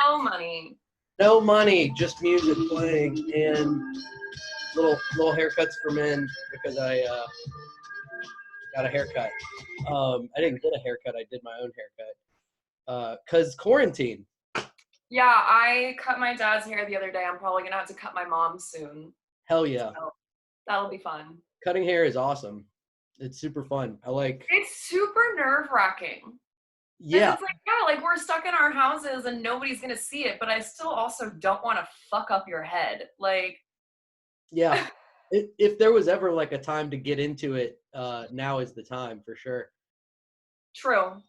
No money. No money, just music playing and little haircuts for men because I got a haircut. I didn't get a haircut. I did my own haircut because quarantine. Yeah, I cut my dad's hair the other day. I'm probably going to have to cut my mom's soon. Hell yeah. So that'll be fun. Cutting hair is awesome. It's super fun. It's super nerve-wracking. Yeah. It's like, yeah, like we're stuck in our houses and nobody's going to see it, but I still also don't want to fuck up your head. Like, yeah. If there was ever like a time to get into it, now is the time for sure. True.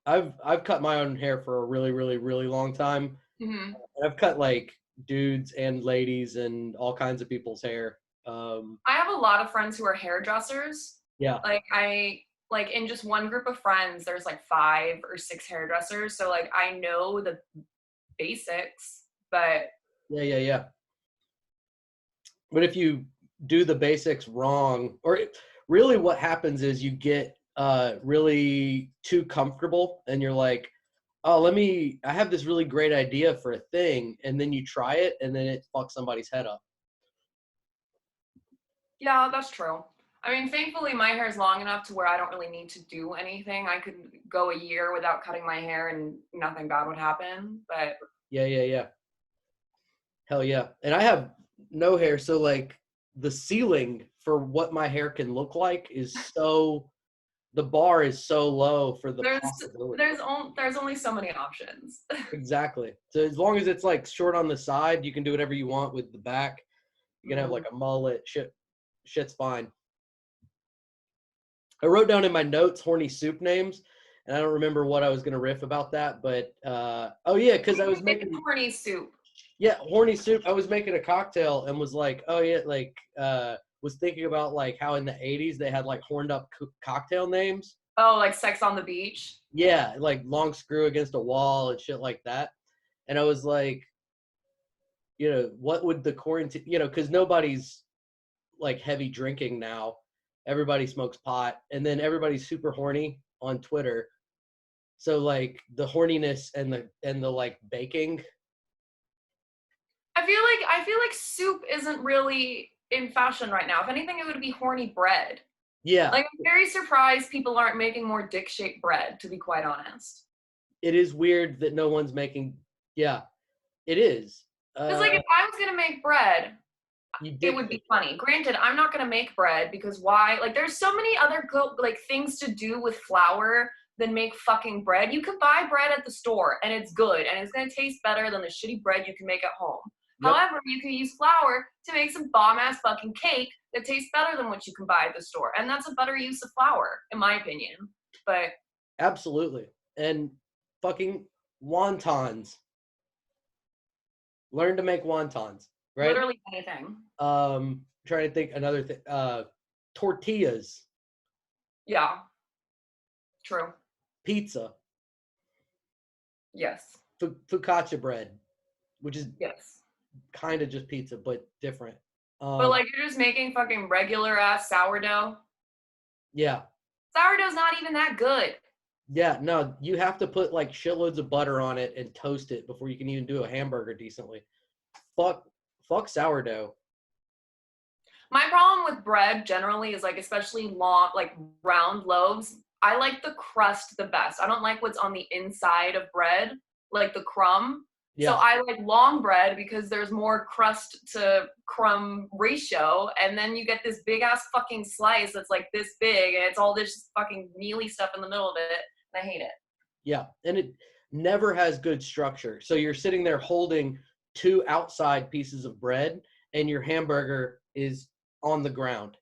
I've cut my own hair for a really, really, really long time. Mm-hmm. I've cut like dudes and ladies and all kinds of people's hair. I have a lot of friends who are hairdressers. Yeah. Like in just one group of friends, there's like 5 or 6 hairdressers. So like I know the basics, but yeah. But if you do the basics wrong, or really what happens is you get really too comfortable and you're like, oh, I have this really great idea for a thing, and then you try it and then it fucks somebody's head up. Yeah, that's true. I mean, thankfully my hair is long enough to where I don't really need to do anything. I could go a year without cutting my hair and nothing bad would happen, but Yeah. Hell yeah. And I have no hair, so like the ceiling for what my hair can look like is the bar is so low for the possibility. There's only so many options. Exactly. So as long as it's like short on the side, you can do whatever you want with the back. You can have like a mullet. Shit's fine. I wrote down in my notes horny soup names, and I don't remember what I was gonna riff about that, but oh yeah, because I was making horny soup. Yeah, horny soup. I was making a cocktail and was like, oh yeah, like was thinking about like how in the 80s they had like horned up cocktail names. Oh, like Sex on the Beach? Yeah, like long screw against a wall and shit like that. And I was like, what would the quarantine, because nobody's like heavy drinking now. Everybody smokes pot, and then everybody's super horny on Twitter. So like the horniness and the like baking. I feel like soup isn't really in fashion right now. If anything, it would be horny bread. Yeah. Like, I'm very surprised people aren't making more dick-shaped bread, to be quite honest. It is weird that no one's making, yeah, it is. Because, like, if I was going to make bread, it would be funny. Granted, I'm not going to make bread because why? Like, there's so many other things to do with flour than make fucking bread. You can buy bread at the store, and it's good, and it's going to taste better than the shitty bread you can make at home. Yep. However, you can use flour to make some bomb-ass fucking cake that tastes better than what you can buy at the store. And that's a better use of flour, in my opinion. But absolutely. And fucking wontons. Learn to make wontons, right? Literally anything. Trying to think another thing. Tortillas. Yeah. True. Pizza. Yes. Focaccia bread, which is yes, kind of just pizza, but different. But like you're just making fucking regular ass sourdough. Yeah. Sourdough's not even that good. Yeah, no, you have to put like shitloads of butter on it and toast it before you can even do a hamburger decently. Fuck sourdough. My problem with bread generally is like, especially long, like round loaves, I like the crust the best. I don't like what's on the inside of bread, like the crumb. Yeah. So I like long bread because there's more crust to crumb ratio, and then you get this big ass fucking slice that's like this big, and it's all this fucking mealy stuff in the middle of it, and I hate it. Yeah, and it never has good structure. So you're sitting there holding two outside pieces of bread, and your hamburger is on the ground.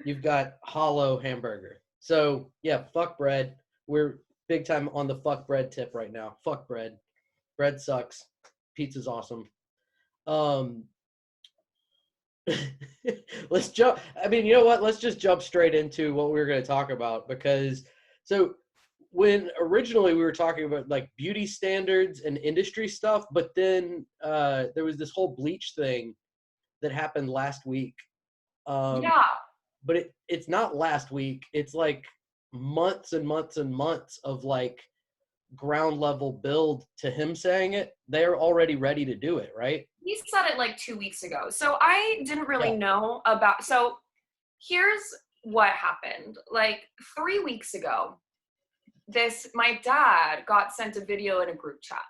You've got hollow hamburger. So yeah, fuck bread. We're big time on the fuck bread tip right now. Fuck bread. Bread sucks. Pizza's awesome. Let's jump. I mean, you know what? Let's just jump straight into what we were going to talk about, because so when originally we were talking about like beauty standards and industry stuff, but then there was this whole bleach thing that happened last week. Yeah. But it's not last week. It's like months and months and months of like ground level build to him saying it, they're already ready to do it, right? He said it like 2 weeks ago. So I didn't really Yeah. know about, so here's what happened. Like 3 weeks ago, my dad got sent a video in a group chat,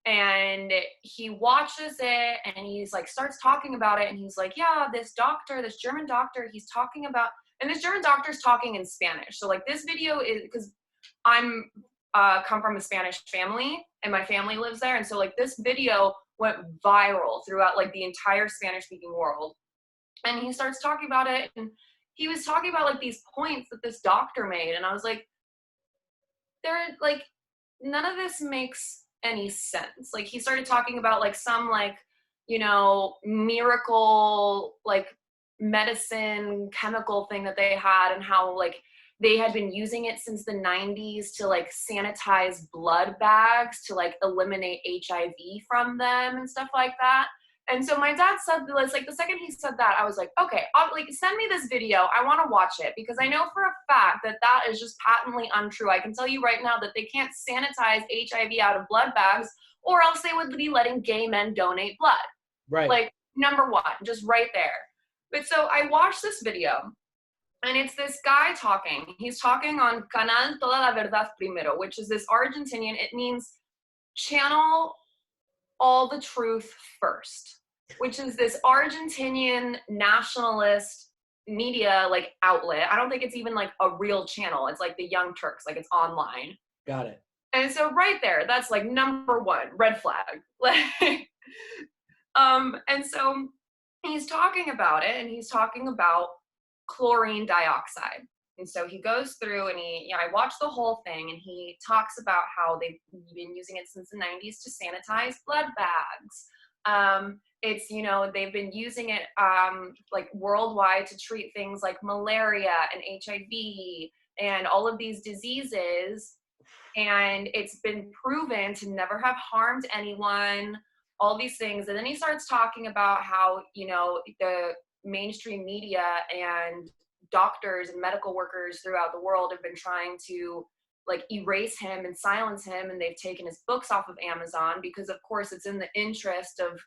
and he watches it and he's like, starts talking about it. And he's like, yeah, this German doctor, he's talking about, and this German doctor's talking in Spanish. So like this video is, because I'm come from a Spanish family and my family lives there. And so like this video went viral throughout like the entire Spanish speaking world. And he starts talking about it, and he was talking about like these points that this doctor made. And I was like, they're like, none of this makes any sense. Like he started talking about like some like, you know, miracle like medicine chemical thing that they had, and how like they had been using it since the 90s to like sanitize blood bags to like eliminate HIV from them and stuff like that. And so my dad said this, like the second he said that, I was like, okay, like send me this video. I want to watch it, because I know for a fact that that is just patently untrue. I can tell you right now that they can't sanitize HIV out of blood bags, or else they would be letting gay men donate blood. Right. Like number one, just right there. But so I watched this video, and it's this guy talking. He's talking on Canal Toda la Verdad Primero, which is this Argentinian. It means channel all the truth first, which is this Argentinian nationalist media like outlet. I don't think it's even like a real channel. It's like the Young Turks, like it's online. Got it. And so right there, that's like number one, red flag. Like, and so he's talking about it, and he's talking about chlorine dioxide. And so he goes through and I watched the whole thing, and he talks about how they've been using it since the 90s to sanitize blood bags. It's, you know, they've been using it like worldwide to treat things like malaria and HIV and all of these diseases. And it's been proven to never have harmed anyone, all these things. And then he starts talking about how, you know, the mainstream media and doctors and medical workers throughout the world have been trying to like erase him and silence him, and they've taken his books off of Amazon because of course it's in the interest of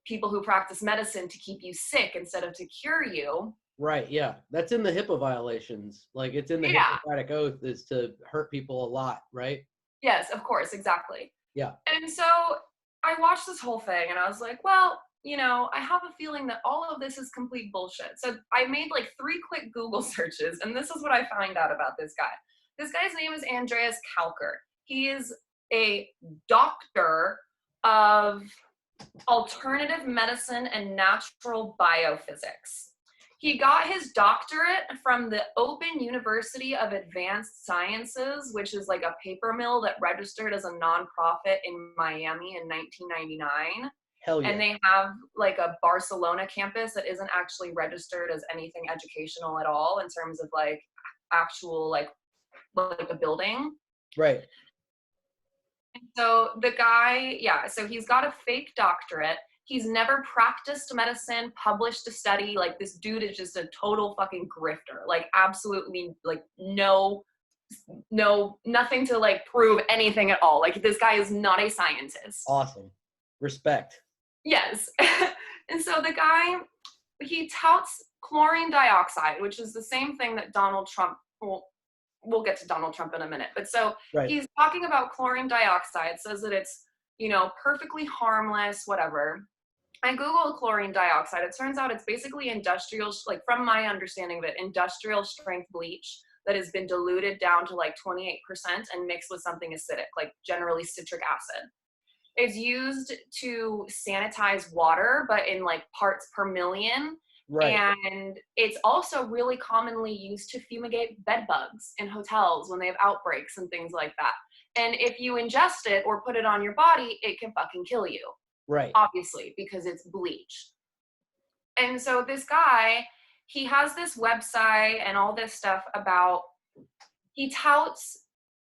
people who practice medicine to keep you sick instead of to cure you. Right, yeah. That's in the HIPAA violations. Like it's in the Hippocratic Oath is to hurt people a lot, right? Yes, of course, exactly. Yeah. And so I watched this whole thing and I was like, well, you know, I have a feeling that all of this is complete bullshit. So I made like 3 quick Google searches, and this is what I find out about this guy. This guy's name is Andreas Kalker. He is a doctor of alternative medicine and natural biophysics. He got his doctorate from the Open University of Advanced Sciences, which is like a paper mill that registered as a nonprofit in Miami in 1999. Hell yeah. And they have like a Barcelona campus that isn't actually registered as anything educational at all in terms of like actual like a building. Right. So the guy, so he's got a fake doctorate. He's never practiced medicine, published a study. Like this dude is just a total fucking grifter. Like absolutely like nothing to like prove anything at all. Like this guy is not a scientist. Awesome. Respect. Yes. And so the guy, he touts chlorine dioxide, which is the same thing that Donald Trump, we'll get to Donald Trump in a minute. But so He's talking about chlorine dioxide, says that it's, you know, perfectly harmless, whatever. I Googled chlorine dioxide. It turns out it's basically industrial, like from my understanding of it, industrial strength bleach that has been diluted down to like 28% and mixed with something acidic, like generally citric acid. It's used to sanitize water, but in like parts per million. Right. And it's also really commonly used to fumigate bed bugs in hotels when they have outbreaks and things like that. And if you ingest it or put it on your body, it can fucking kill you. Right. Obviously, because it's bleach. And so this guy, he has this website and all this stuff about, he touts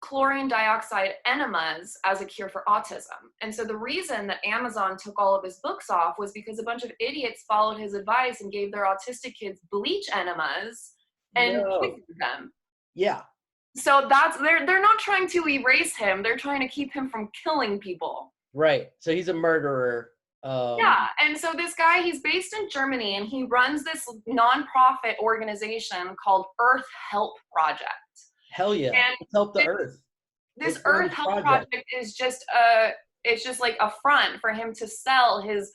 chlorine dioxide enemas as a cure for autism. And so the reason that Amazon took all of his books off was because a bunch of idiots followed his advice and gave their autistic kids bleach enemas and poisoned them. Yeah. So they're not trying to erase him. They're trying to keep him from killing people. Right. So he's a murderer. Yeah, and so this guy, he's based in Germany, and he runs this nonprofit organization called Earth Help Project. Hell yeah. And Let's help the earth. this Let's get on Earth this Help project. Project is just it's just like a front for him to sell his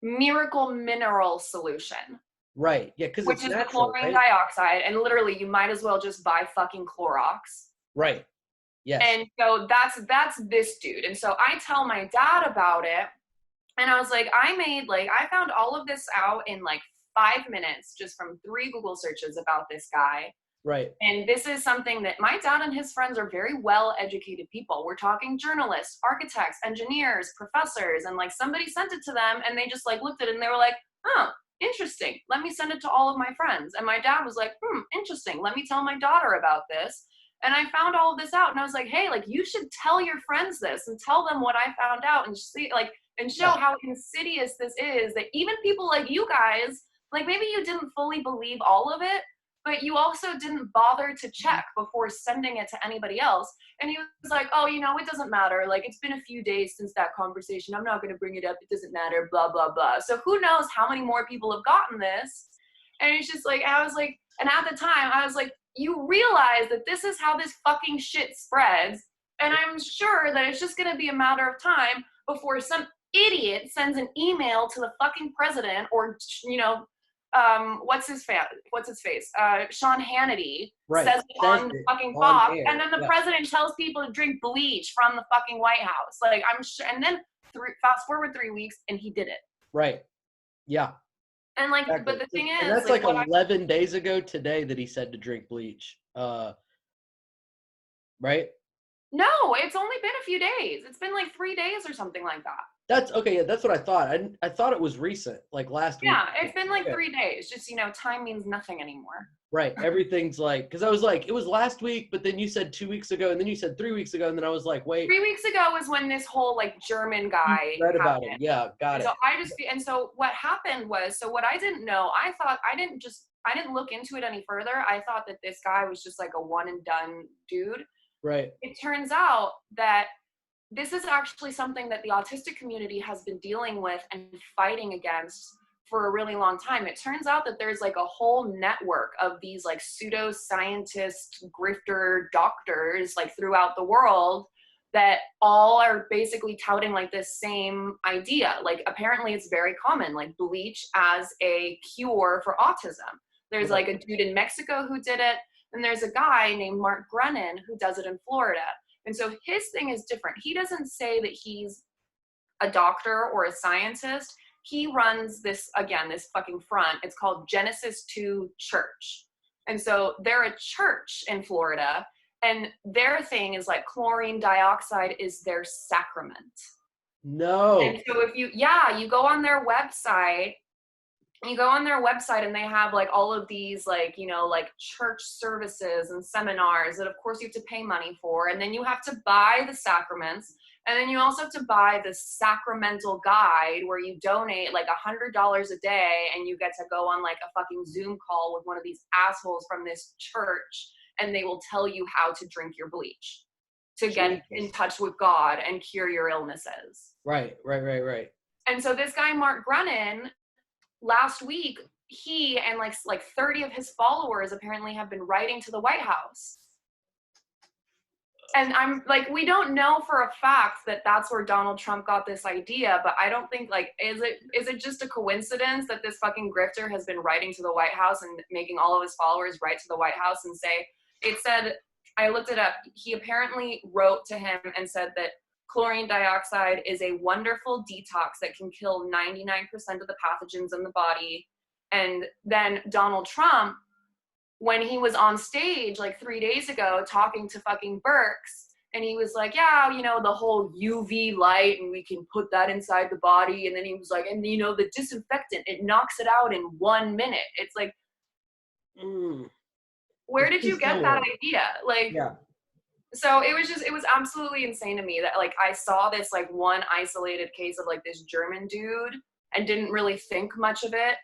miracle mineral solution. Right. Yeah, because Which it's is the natural, chlorine right? dioxide, and literally you might as well just buy fucking Clorox. Right. Yes. And so that's this dude. And so I tell my dad about it, and I was like, I found all of this out in like 5 minutes just from 3 Google searches about this guy. Right. And this is something that my dad and his friends are very well educated people. We're talking journalists, architects, engineers, professors, and like somebody sent it to them and they just like looked at it and they were like, oh, interesting. Let me send it to all of my friends. And my dad was like, interesting. Let me tell my daughter about this. And I found all of this out and I was like, hey, like you should tell your friends this and tell them what I found out and see like and show how insidious this is, that even people like you guys, like maybe you didn't fully believe all of it, but you also didn't bother to check before sending it to anybody else. And he was like, oh, it doesn't matter. Like, it's been a few days since that conversation. I'm not going to bring it up. It doesn't matter, blah, blah, blah. So who knows how many more people have gotten this? And it's just like, I was like, and at the time, I was like, you realize that this is how this fucking shit spreads. And I'm sure that it's just going to be a matter of time before some idiot sends an email to the fucking president or, what's his face? Sean Hannity says it on the fucking Fox, and then the president tells people to drink bleach from the fucking White House. Like, I'm sure, and then fast forward 3 weeks, and he did it. Right. Yeah. And like, exactly. But the thing is, and that's like 11 days ago today that he said to drink bleach. Right? No, it's only been a few days. It's been like 3 days or something like that. That's okay. Yeah, that's what I thought. I thought it was recent, like last week. Yeah, it's been like 3 days. Just, time means nothing anymore. Right. Everything's like, because I was like, it was last week, but then you said 2 weeks ago, and then you said 3 weeks ago, and then I was like, wait. 3 weeks ago was when this whole like German guy read about it. Yeah, got it. So what happened was, so what I didn't know, I didn't look into it any further. I thought that this guy was just like a one and done dude. Right. It turns out that this is actually something that the autistic community has been dealing with and fighting against for a really long time. It turns out that there's like a whole network of these like pseudo-scientist grifter doctors like throughout the world that all are basically touting like this same idea. Like apparently it's very common, like bleach as a cure for autism. There's like a dude in Mexico who did it, and there's a guy named Mark Grennan who does it in Florida. And so his thing is different. He doesn't say that he's a doctor or a scientist. He runs this fucking front. It's called Genesis 2 Church. And so they're a church in Florida, and their thing is like chlorine dioxide is their sacrament. No. And so you go on their website, and they have like all of these like, like church services and seminars that of course you have to pay money for. And then you have to buy the sacraments. And then you also have to buy the sacramental guide where you donate like $100 a day and you get to go on like a fucking Zoom call with one of these assholes from this church, and they will tell you how to drink your bleach to get in touch with God and cure your illnesses. Right. And so this guy, Mark Grennan, last week, he and like 30 of his followers apparently have been writing to the White House. And I'm like, we don't know for a fact that that's where Donald Trump got this idea, but I don't think like, is it just a coincidence that this fucking grifter has been writing to the White House and making all of his followers write to the White House and say, it said, I looked it up, he apparently wrote to him and said that chlorine dioxide is a wonderful detox that can kill 99% of the pathogens in the body. And then Donald Trump, when he was on stage like 3 days ago talking to fucking Burks, and he was like, yeah, the whole UV light, and we can put that inside the body. And then he was like, and the disinfectant, it knocks it out in 1 minute. It's like, where did you get that idea? Like, yeah. So it was absolutely insane to me that like I saw this like one isolated case of like this German dude and didn't really think much of it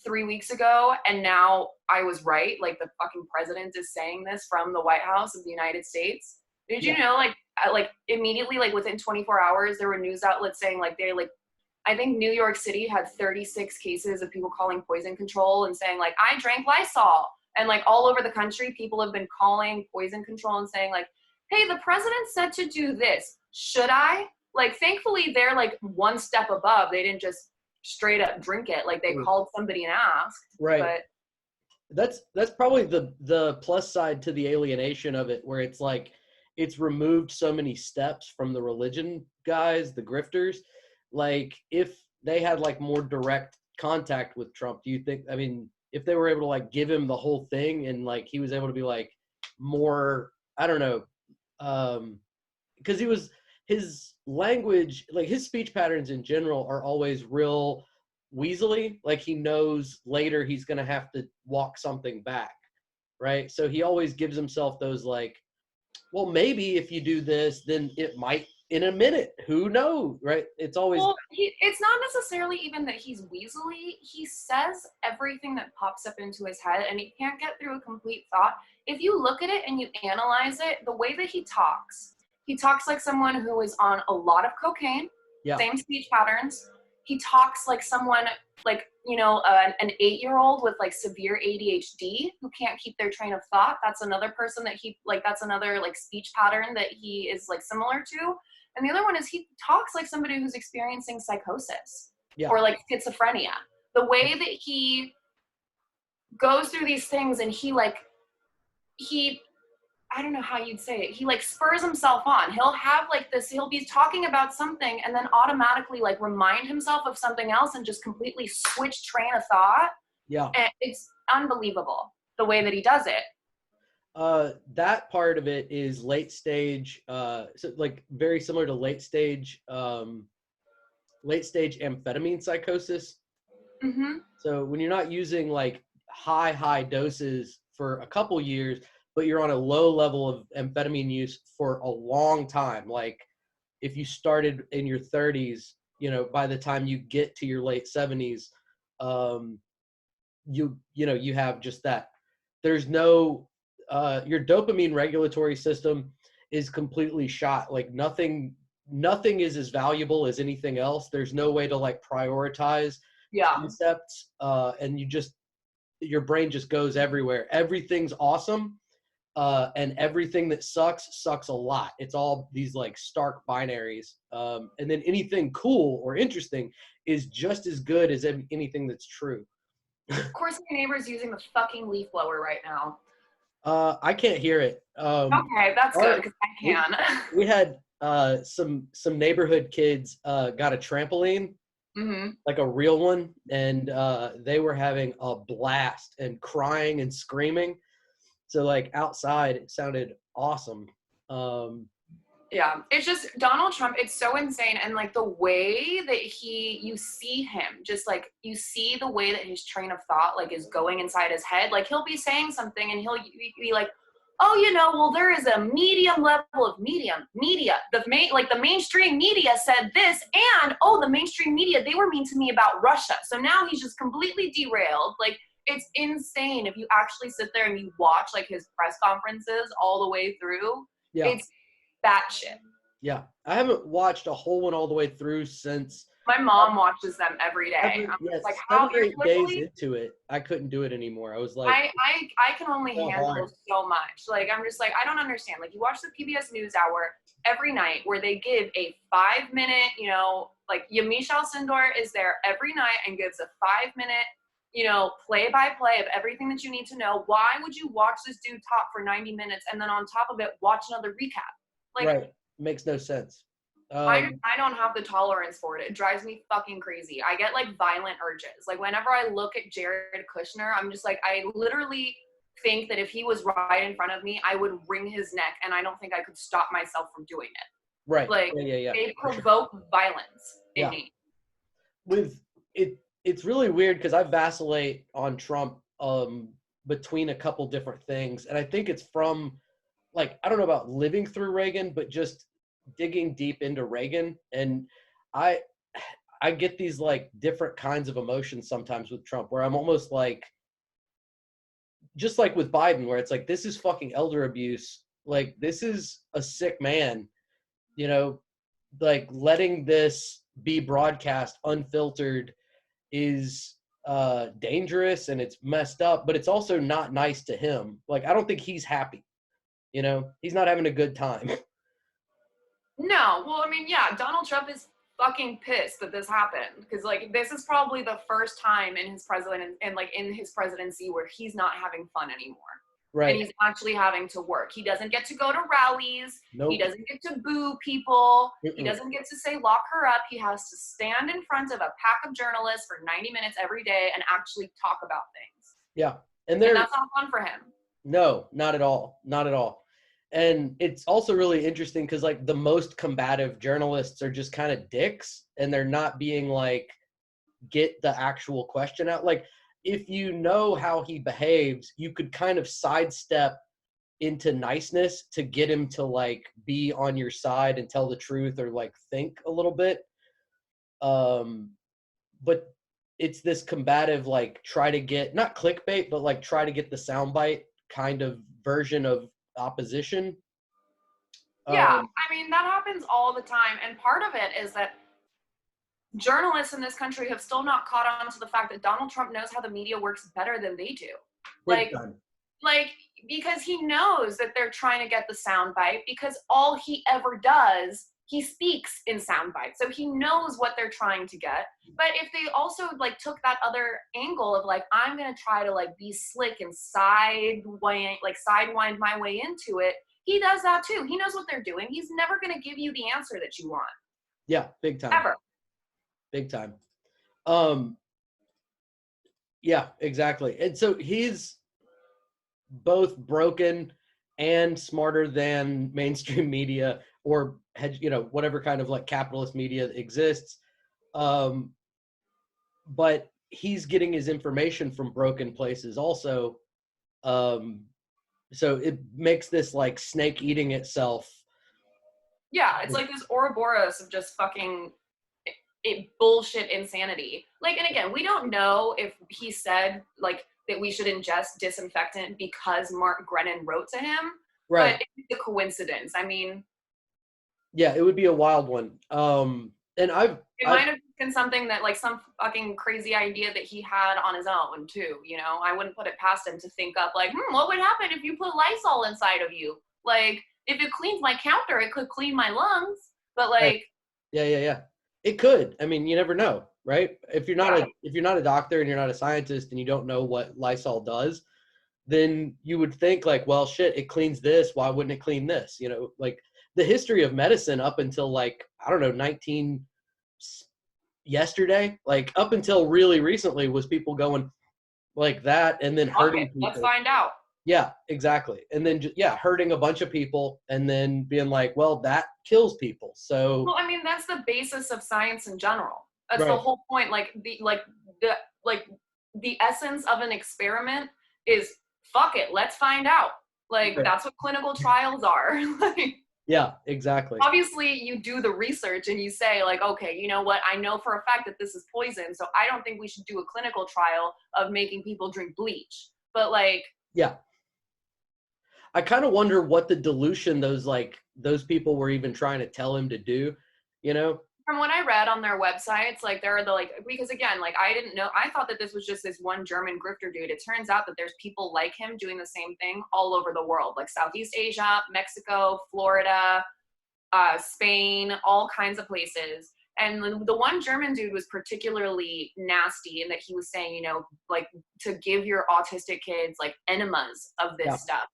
3 weeks ago, and now I was right. Like the fucking president is saying this from the White House of the United States. Did you Yeah. know, like immediately, like within 24 hours, there were news outlets saying like they like, I think New York City had 36 cases of people calling poison control and saying like, I drank Lysol. And like all over the country, people have been calling poison control and saying like, hey, the president said to do this. Should I? Like, thankfully, they're like one step above. They didn't just straight up drink it. Like they called somebody and asked. Right. But That's probably the plus side to the alienation of it, where it's like it's removed so many steps from the religion guys, the grifters. Like if they had like more direct contact with Trump, do you think, I mean, if they were able to like give him the whole thing and like he was able to be like more, I don't know, because he was, his language, like his speech patterns in general are always real weaselly. Like he knows later he's going to have to walk something back, right? So he always gives himself those like, well, maybe if you do this, then it might in a minute. Who knows, right? It's always. well, it's not necessarily even that he's weaselly. He says everything that pops up into his head, and he can't get through a complete thought. If you look at it and you analyze it, the way that he talks like someone who is on a lot of cocaine, Yeah. same speech patterns. He talks like someone, like, you know, an 8-year-old with like severe ADHD who can't keep their train of thought. That's another person that he, like, that's another like speech pattern that he is like similar to. And the other one is he talks like somebody who's experiencing psychosis or like schizophrenia. The way that he goes through these things and he I don't know how you'd say it. He like spurs himself on. He'll have like this, he'll be talking about something and then automatically like remind himself of something else and just completely switch train of thought. Yeah. And it's unbelievable the way that he does it. That part of it is late stage, so like very similar to late stage amphetamine psychosis. Mm-hmm. So when you're not using like high doses for a couple years, but you're on a low level of amphetamine use for a long time, like if you started in your 30s, you know, by the time you get to your late 70s, you have just that. There's no your dopamine regulatory system is completely shot. Like nothing is as valuable as anything else. There's no way to like prioritize concepts, and your brain just goes everywhere. Everything's awesome, and everything that sucks a lot. It's all these like stark binaries, and then anything cool or interesting is just as good as anything that's true. Of course, my neighbor's using the fucking leaf blower right now. I can't hear it. Okay, that's good because I can. We had some neighborhood kids got a trampoline, like a real one, and they were having a blast and crying and screaming. So like outside, it sounded awesome. Yeah, it's just Donald Trump. It's so insane. And like the way that you see him, just like you see the way that his train of thought like is going inside his head. Like he'll be saying something and he'll be like, oh, you know, well, there is a medium level of media. The mainstream media said this, and oh, the mainstream media, they were mean to me about Russia. So now he's just completely derailed. Like it's insane if you actually sit there and you watch like his press conferences all the way through. Yeah. It's that shit. Yeah, I haven't watched a whole one all the way through since. My mom watches them every day. Yes, like, how 7 or 8 days into it, I couldn't do it anymore. I was like, I can only handle so much. Like, I'm just like, I don't understand. Like, you watch the PBS NewsHour every night where they give a 5-minute, you know, like Yamiche Alcindor is there every night and gives a 5-minute, you know, play-by-play of everything that you need to know. Why would you watch this dude talk for 90 minutes and then on top of it, watch another recap? Like, right. Makes no sense. I don't have the tolerance for it. It drives me fucking crazy. I get like violent urges. Like whenever I look at Jared Kushner, I'm just like, I literally think that if he was right in front of me, I would wring his neck, and I don't think I could stop myself from doing it. Right. Like yeah. they provoke violence in me. It's really weird because I vacillate on Trump between a couple different things, and I think it's from like, I don't know about living through Reagan, but just digging deep into Reagan. And I get these like different kinds of emotions sometimes with Trump, where I'm almost like, just like with Biden, where it's like, this is fucking elder abuse. Like, this is a sick man, you know, like letting this be broadcast unfiltered is dangerous and it's messed up, but it's also not nice to him. Like, I don't think he's happy, you know, he's not having a good time. No, well, I mean, yeah, Donald Trump is fucking pissed that this happened because, like, this is probably the first time in his in his presidency where he's not having fun anymore, and Right. he's actually having to work. He doesn't get to go to rallies. He Nope. doesn't get to boo people. He Mm-mm. doesn't get to say lock her up. He has to stand in front of a pack of journalists for 90 minutes every day and actually talk about things, Yeah. And and they're, that's not fun for him. no, not at all. Not at all. And it's also really interesting because like the most combative journalists are just kind of dicks and they're not being like, get the actual question out. Like, if you know how he behaves, you could kind of sidestep into niceness to get him to like be on your side and tell the truth or like think a little bit. But it's this combative, like try to get, not clickbait, but like try to get the soundbite kind of version of opposition. Yeah, Um, I mean, that happens all the time, and part of it is that journalists in this country have still not caught on to the fact that Donald Trump knows how the media works better than they do. big Like, time. like because he knows that they're trying to get the soundbite because all he ever does, he speaks in soundbite. So he knows what they're trying to get. But if they also like took that other angle of like, I'm gonna try to like be slick and sidewind my way into it, he does that too. He knows what they're doing. He's never gonna give you the answer that you want. Yeah, big time. Ever. Big time. Um, yeah, exactly. And so he's both broken and smarter than mainstream media or you know, whatever kind of like capitalist media exists. Um, but he's getting his information from broken places also. Um, so it makes this like snake eating itself. Yeah, it's like this Ouroboros of just fucking bullshit insanity. Like, and again, we don't know if he said like that we should ingest disinfectant because Mark Grennan wrote to him, Right. but it's a coincidence. I mean, Yeah, it would be a wild one. And it I've might have been something that like some fucking crazy idea that he had on his own too. You know, I wouldn't put it past him to think up like, what would happen if you put Lysol inside of you? Like, if it cleans my counter, it could clean my lungs. But right. like, Yeah. It could. I mean, you never know, right? If you're not yeah, a doctor and you're not a scientist and you don't know what Lysol does, then you would think like, well, shit, it cleans this. Why wouldn't it clean this? You know, like the history of medicine up until like, I don't know, yesterday, like up until really recently was people going like that and then fuck it, hurting let's people. find out. Yeah, exactly. And then, yeah, hurting a bunch of people and then being like, well, that kills people. So, Well, I mean, that's the basis of science in general. That's the right, whole point. The like the essence of an experiment is fuck it, let's find out. Like right. that's what clinical trials are. Like Yeah, exactly. obviously you do the research and you say like, okay, you know what? I know for a fact that this is poison, so I don't think we should do a clinical trial of making people drink bleach. But like, Yeah. I kind of wonder what the dilution those people were even trying to tell him to do, you know? from what I read on their websites, like there are the like because again, like I didn't know, I thought that this was just this one German grifter dude. It turns out that there's people like him doing the same thing all over the world, like Southeast Asia, Mexico, Florida, Spain, all kinds of places. And the one German dude was particularly nasty in that he was saying, you know, like to give your autistic kids like enemas of Yeah. this stuff.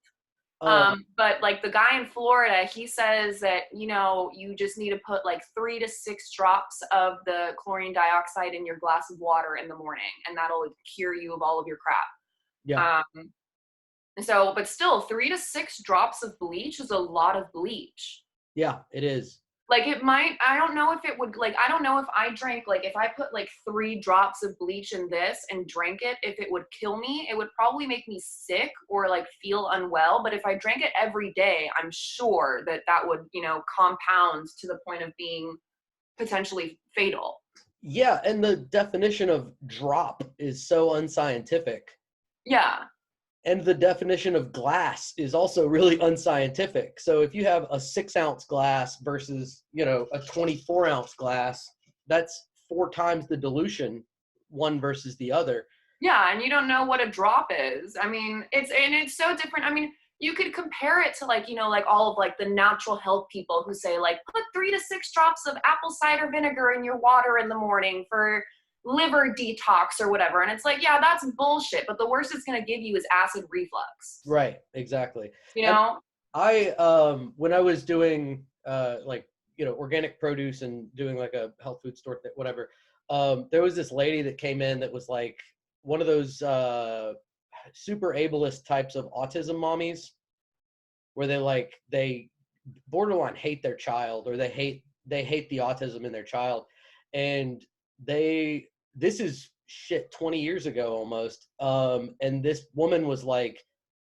Um, But like the guy in Florida, he says that, you know, you just need to put like 3 to 6 drops of the chlorine dioxide in your glass of water in the morning, and that'll cure you of all of your yeah. crap. So, but still, 3 to 6 drops of bleach is a lot of bleach. Yeah, it is. Like it might, I don't know if it would, like, I don't know if I drank, like, if I put like 3 drops of bleach in this and drank it, if it would kill me. It would probably make me sick or like feel unwell. But if I drank it every day, I'm sure that that would, you know, compound to the point of being potentially fatal. Yeah, and the definition of drop is so unscientific. Yeah. And the definition of glass is also really unscientific. So if you have a 6-ounce glass versus, a 24-ounce glass, that's 4 times the dilution, one versus the other. Yeah, and you don't know what a drop is. I mean, it's so different. I mean, you could compare it to like, like all of like the natural health people who say like put 3 to 6 drops of apple cider vinegar in your water in the morning for liver detox or whatever. And it's like, yeah, that's bullshit, but the worst it's going to give you is acid reflux. Right, exactly. You And know? when I was doing like, organic produce and doing like a health food store, whatever, there was this lady that came in that was like one of those super ableist types of autism mommies, where they borderline hate their child, or they hate the autism in their child. And this is shit 20 years ago almost. And this woman was like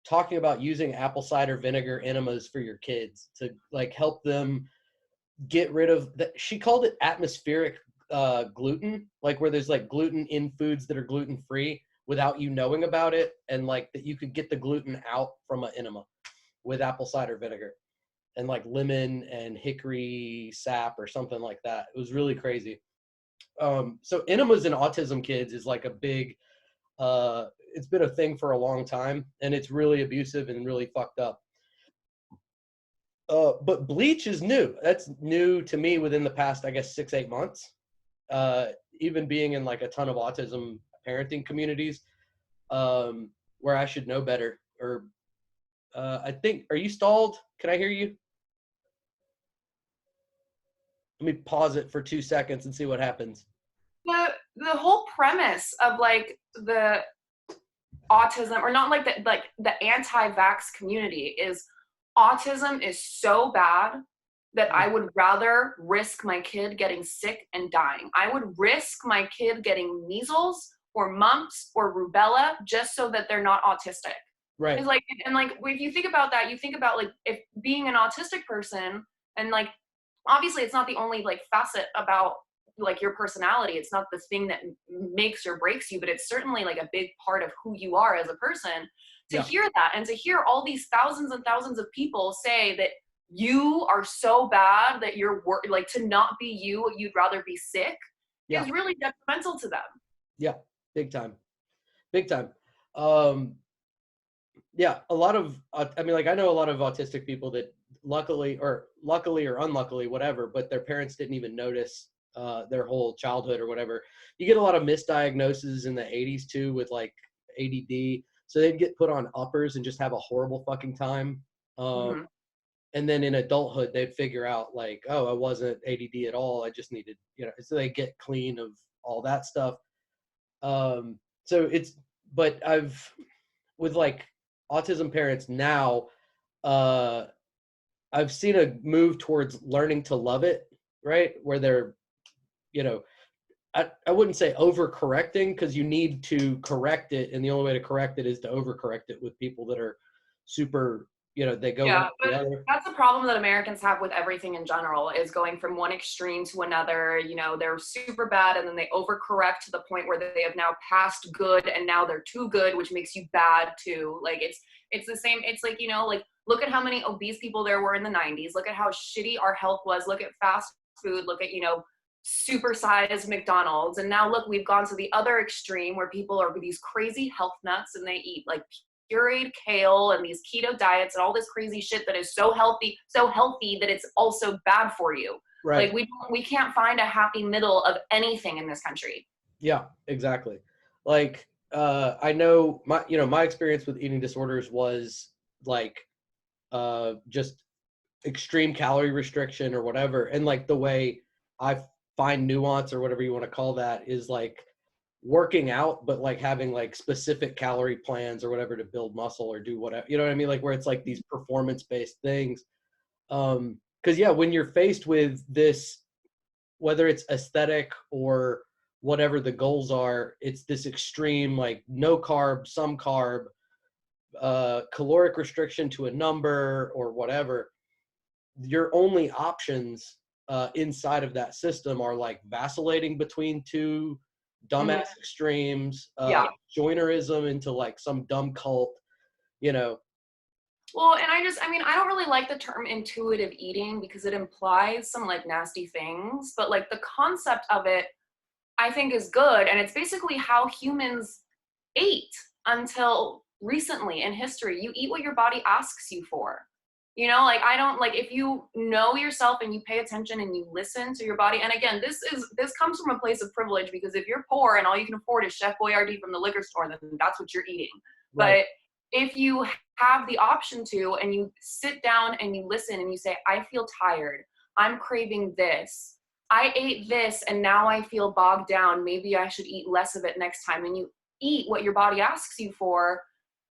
talking about using apple cider vinegar enemas for your kids to like help them get rid of she called it atmospheric gluten, like where there's like gluten in foods that are gluten free without you knowing about it, and like that you could get the gluten out from an enema with apple cider vinegar and like lemon and hickory sap or something like that. It was really crazy. So enemas in autism kids is like a big it's been a thing for a long time, and it's really abusive and really fucked up. But bleach is new. That's new to me within the past, I guess, 6-8 months. Even being in like a ton of autism parenting communities, where I should know better. Or I think, are you stalled? Can I hear you? Let me pause it for 2 seconds and see what happens. The whole premise of like the autism, or not like the anti-vax community, is autism is so bad that I would rather risk my kid getting sick and dying. I would risk my kid getting measles or mumps or rubella just so that they're not autistic. Right. It's like, and like if you think about that, you think about like if being an autistic person, and like obviously it's not the only like facet about like your personality. It's not the thing that makes or breaks you, but it's certainly like a big part of who you are as a person. To hear that, and to hear all these thousands and thousands of people say that you are so bad that you're like, to not be you, you'd rather be sick, is really detrimental to them. Yeah, big time. Big time. Yeah, a lot of I mean, like I know a lot of autistic people that luckily or unluckily, whatever, but their parents didn't even notice their whole childhood or whatever. You get a lot of misdiagnoses in the 80s too with like ADD. So they'd get put on uppers and just have a horrible fucking time. And then in adulthood, they'd figure out like, oh, I wasn't ADD at all. I just needed, so they get clean of all that stuff. So but with like autism parents now, I've seen a move towards learning to love it, right? Where they're, I wouldn't say overcorrecting, because you need to correct it, and the only way to correct it is to overcorrect it with people that are super, they go one but the other. That's the problem that Americans have with everything in general, is going from one extreme to another. They're super bad, and then they overcorrect to the point where they have now passed good, and now they're too good, which makes you bad too. Like it's the same. It's like, like look at how many obese people there were in the 90s. Look at how shitty our health was. Look at fast food. Look at, supersized McDonald's. And now look, we've gone to the other extreme where people are these crazy health nuts, and they eat like pureed kale and these keto diets and all this crazy shit that is so healthy that it's also bad for you. Right. Like we can't find a happy middle of anything in this country. Yeah, exactly. Like I know my experience with eating disorders was like just extreme calorie restriction or whatever. And like the way I find nuance, or whatever you want to call that, is like working out, but like having like specific calorie plans or whatever to build muscle or do whatever, you know what I mean? Like where it's like these performance-based things. Because yeah, when you're faced with this, whether it's aesthetic or whatever the goals are, it's this extreme, like no carb, some carb, caloric restriction to a number or whatever. Your only options inside of that system are like vacillating between two dumbass extremes, Yeah. joinerism into like some dumb cult, you know. Well, and I mean, I don't really like the term intuitive eating because it implies some like nasty things, but like the concept of it, I think is good. And it's basically how humans ate until recently in history. You eat what your body asks you for. You know, like I don't like if you know yourself and you pay attention and you listen to your body. And again, this comes from a place of privilege because if you're poor and all you can afford is Chef Boyardee from the liquor store, then that's what you're eating. Right. But if you have the option to and you sit down and you listen and you say, I feel tired, I'm craving this, I ate this and now I feel bogged down, maybe I should eat less of it next time, and you eat what your body asks you for,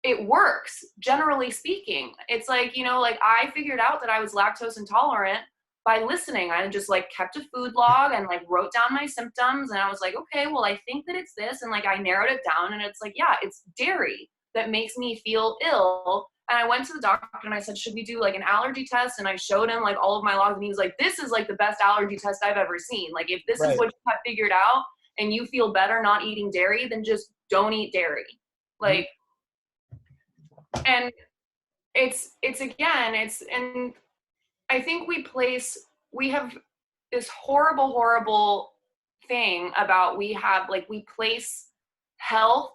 it works, generally speaking. It's like, you know, like I figured out that I was lactose intolerant by listening. I just like kept a food log and like wrote down my symptoms, and I was like, okay, well, I think that it's this, and like I narrowed it down, and it's like, yeah, it's dairy that makes me feel ill. And I went to the doctor and I said, should we do like an allergy test? And I showed him like all of my logs, and he was like, this is like the best allergy test I've ever seen. Like if this is Right. what you have figured out and you feel better not eating dairy, then just don't eat dairy. Like, and and I think we have this horrible thing about we place health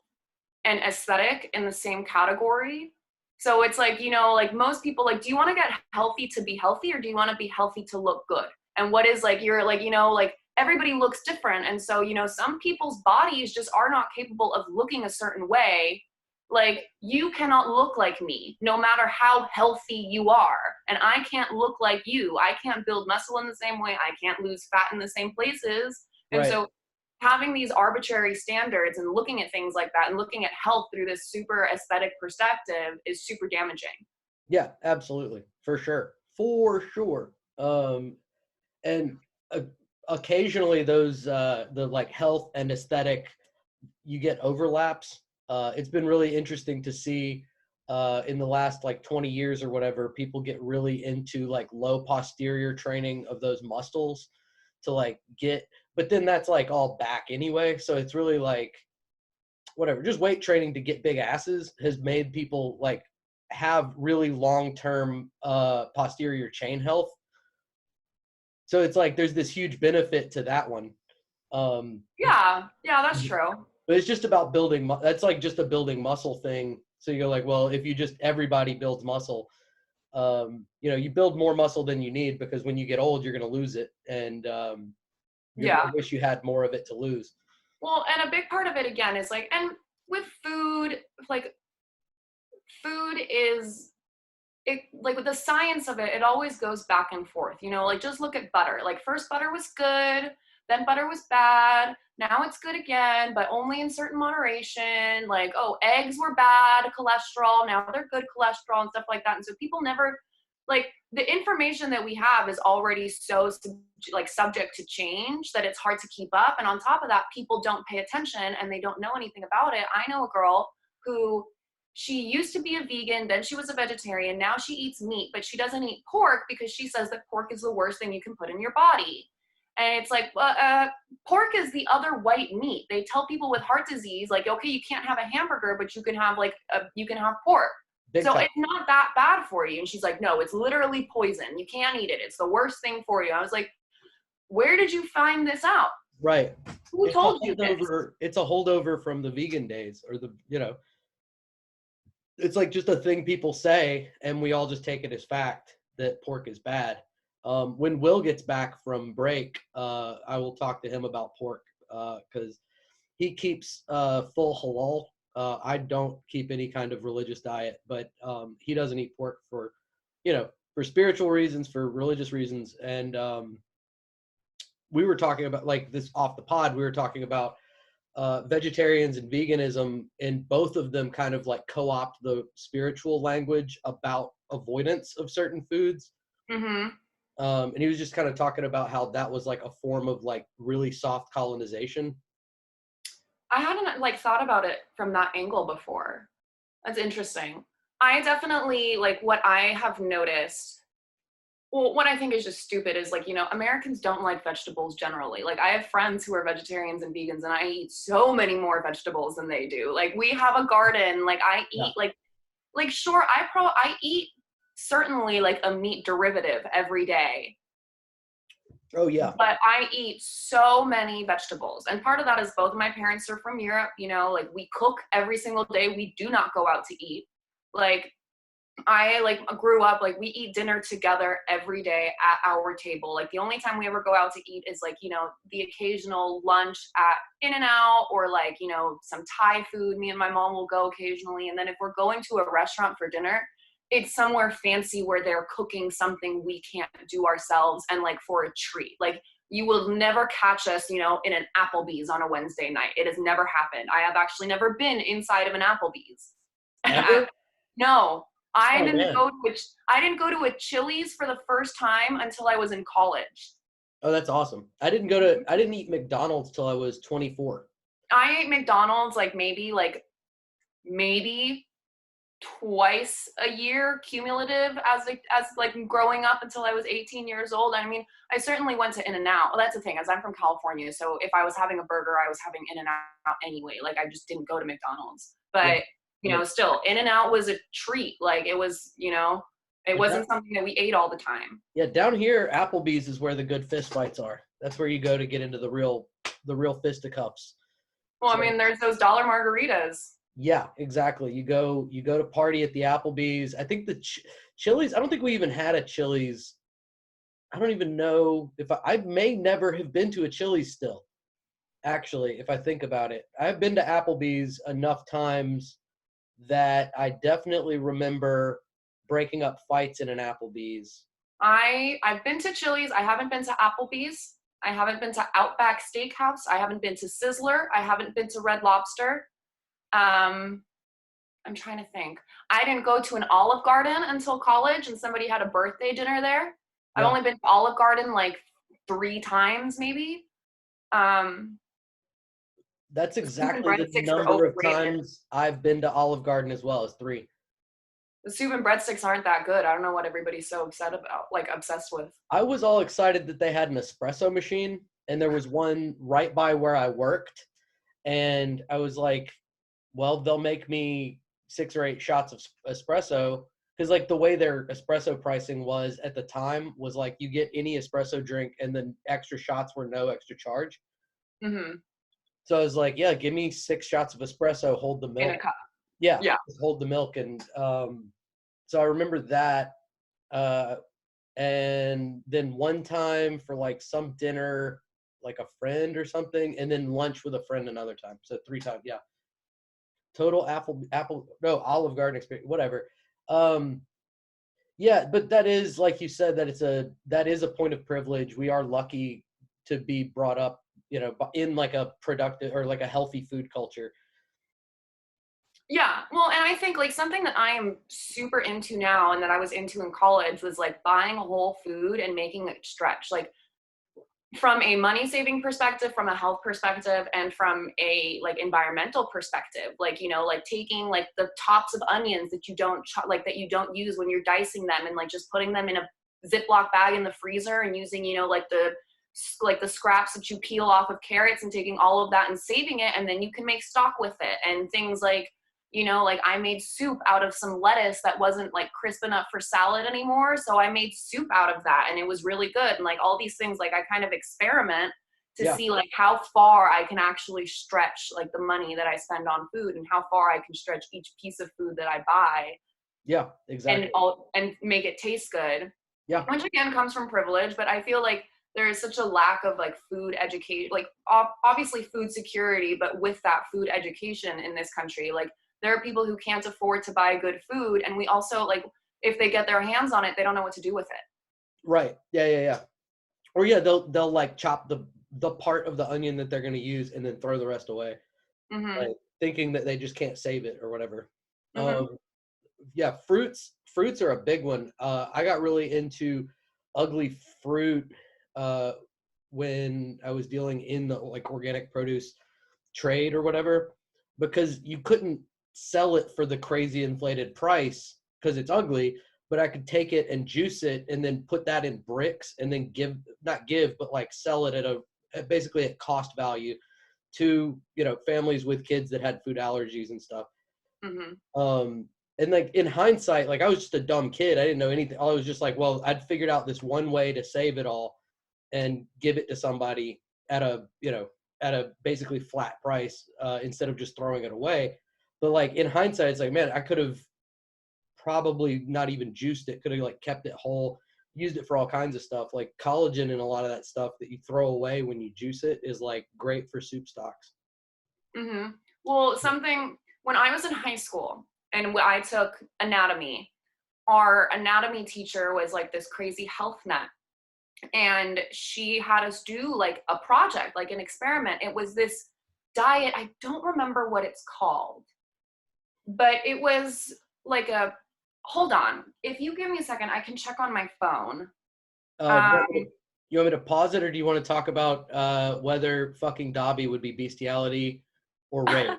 and aesthetic in the same category. So it's like, you know, like most people, like, do you want to get healthy to be healthy, or do you want to be healthy to look good? And what is like, you're like, you know, like everybody looks different. And so, you know, some people's bodies just are not capable of looking a certain way. Like you cannot look like me no matter how healthy you are. And I can't look like you. I can't build muscle in the same way. I can't lose fat in the same places. And Right. so having these arbitrary standards and looking at things like that and looking at health through this super aesthetic perspective is super damaging. Yeah, absolutely. For sure. For sure. And occasionally those the like health and aesthetic, you get overlaps. It's been really interesting to see in the last like 20 years or whatever, people get really into like low posterior training of those muscles to like get, but then that's like all back anyway. So it's really like whatever, just weight training to get big asses has made people like have really long-term posterior chain health. So it's like there's this huge benefit to that one. Um, Yeah, that's true. but it's just about building. That's like just a building muscle thing. So you go like, well, if you just everybody builds muscle, you know, you build more muscle than you need because when you get old, you're going to lose it, and you're going Yeah. to wish you had more of it to lose. Well, and a big part of it again is like, and with food, like food is it like with the science of it, it always goes back and forth. You know, like just look at butter. Like first butter was good, then butter was bad. Now it's good again, but only in certain moderation. Like, oh, eggs were bad cholesterol. Now they're good cholesterol and stuff like that. And so people never like the information that we have is already so like subject to change that it's hard to keep up. And on top of that, people don't pay attention and they don't know anything about it. I know a girl who she used to be a vegan, then she was a vegetarian, now she eats meat, but she doesn't eat pork because she says that pork is the worst thing you can put in your body. And it's like, pork is the other white meat. They tell people with heart disease, like, okay, you can't have a hamburger, but you can have you can have pork. Big So time. it's not that bad for you. And she's like, no, it's literally poison. You can't eat it. It's the worst thing for you. I was like, where did you find this out? Right. Who told you this? It's a holdover from the vegan days, or the, you know, it's like just a thing people say, and we all just take it as fact that pork is bad. When Will gets back from break, I will talk to him about pork because he keeps full halal. I don't keep any kind of religious diet, but he doesn't eat pork for, you know, for spiritual reasons, for religious reasons. And we were talking about like this off the pod. We were talking about vegetarians and veganism, and both of them kind of like co-opt the spiritual language about avoidance of certain foods. Mm-hmm. And he was just kind of talking about how that was like a form of like really soft colonization. I hadn't like thought about it from that angle before. That's interesting. I definitely like what I have noticed Well, what I think is just stupid is like, Americans don't like vegetables generally. Like I have friends who are vegetarians and vegans and I eat so many more vegetables than they do. Like we have a garden, like I Yeah. eat like sure, I eat certainly like a meat derivative every day, Oh yeah. but I eat so many vegetables. And part of that is both of my parents are from Europe, like we cook every single day. We do not go out to eat. Like I like grew up like we eat dinner together every day at our table. Like the only time we ever go out to eat is like, the occasional lunch at In-N-Out or like, some Thai food. Me and my mom will go occasionally. And then if we're going to a restaurant for dinner, it's somewhere fancy where they're cooking something we can't do ourselves and like for a treat. Like you will never catch us, in an Applebee's on a Wednesday night. It has never happened. I have actually never been inside of an Applebee's. Ever? No, I Oh didn't man. go to I didn't go to a Chili's for the first time until I was in college. Oh, that's awesome. I didn't eat McDonald's till I was 24. I ate McDonald's like maybe twice a year cumulative as like growing up until I was 18 years old. I mean, I certainly went to In-N-Out. Well, that's the thing, as I'm from California, so if I was having a burger, I was having In-N-Out anyway. Like I just didn't go to McDonald's. Yeah. But, still In-N-Out was a treat. Like it was, it Yeah. wasn't something that we ate all the time. Yeah, down here, Applebee's is where the good fist fights are. That's where you go to get into the real fisticuffs. Well, I So mean, there's those dollar margaritas. yeah, exactly. You go to party at the Applebee's. I think the Chili's. I don't think we even had a Chili's. I don't even know if I may never have been to a Chili's still. Actually, if I think about it, I've been to Applebee's enough times that I definitely remember breaking up fights in an Applebee's. I've been to Chili's. I haven't been to Applebee's. I haven't been to Outback Steakhouse. I haven't been to Sizzler. I haven't been to Red Lobster. Um, I'm trying to think. I didn't go to an Olive Garden until college, and somebody had a birthday dinner there. I've Yeah. only been to Olive Garden like 3 times, maybe. Um, That's the soup and exactly the breadsticks are number of overrated. times I've been to Olive Garden as well as 3. The soup and breadsticks aren't that good. I don't know what everybody's so upset about, like obsessed with. I was all excited that they had an espresso machine, and there was one right by where I worked, and I was like, well, they'll make me 6 or 8 shots of espresso, because like the way their espresso pricing was at the time was like you get any espresso drink and then extra shots were no extra charge. Mm-hmm. So I was like, yeah, give me 6 shots of espresso, hold the In a milk. cup. Yeah, Yeah. just hold the milk. And so I remember that. Uh, and then one time for like some dinner, like a friend or something, and then lunch with a friend another time. So 3 times, yeah. Total no, Olive Garden experience, whatever. Um, yeah, but that is, like you said, that is a point of privilege. We are lucky to be brought up, in like a productive or like a healthy food culture. Yeah, well, and I think like something that I am super into now and that I was into in college was like buying whole food and making it stretch. Like from a money saving perspective, from a health perspective, and from a like environmental perspective, like like taking like the tops of onions that you don't like that you don't use when you're dicing them and like just putting them in a Ziploc bag in the freezer and using like the scraps that you peel off of carrots and taking all of that and saving it, and then you can make stock with it. And things like like I made soup out of some lettuce that wasn't like crisp enough for salad anymore. So I made soup out of that and it was really good. And like all these things, like I kind of experiment to Yeah, see like how far I can actually stretch like the money that I spend on food and how far I can stretch each piece of food that I buy yeah, exactly. and make it taste good. Yeah, Which again comes from privilege, but I feel like there is such a lack of like food education, like obviously food security, but with that food education in this country, like there are people who can't afford to buy good food, and we also like if they get their hands on it, they don't know what to do with it. right. Yeah, yeah, yeah. Or yeah, they'll like chop the part of the onion that they're going to use and then throw the rest away, Mm-hmm. like thinking that they just can't save it or whatever. Mm-hmm. Yeah, fruits are a big one. I got really into ugly fruit uh, when I was dealing in the like organic produce trade or whatever, because you couldn't sell it for the crazy inflated price because it's ugly, but I could take it and juice it and then put that in bricks and then but like sell it at basically at cost value to, families with kids that had food allergies and stuff. And like in hindsight, like I was just a dumb kid. I didn't know anything. I was just like, well, I'd figured out this one way to save it all and give it to somebody at a basically flat price, instead of just throwing it away. But like in hindsight, it's like, man, I could have probably not even juiced it, could have like kept it whole, used it for all kinds of stuff. Like collagen and a lot of that stuff that you throw away when you juice it is like great for soup stocks. Well, when I was in high school and I took anatomy, our anatomy teacher was like this crazy health nut. And she had us do like a project, like an experiment. It was this diet. I don't remember what it's called, but it was like hold on. If you give me a second, I can check on my phone. You want me to pause it, or do you want to talk about whether fucking Dobby would be bestiality or rape?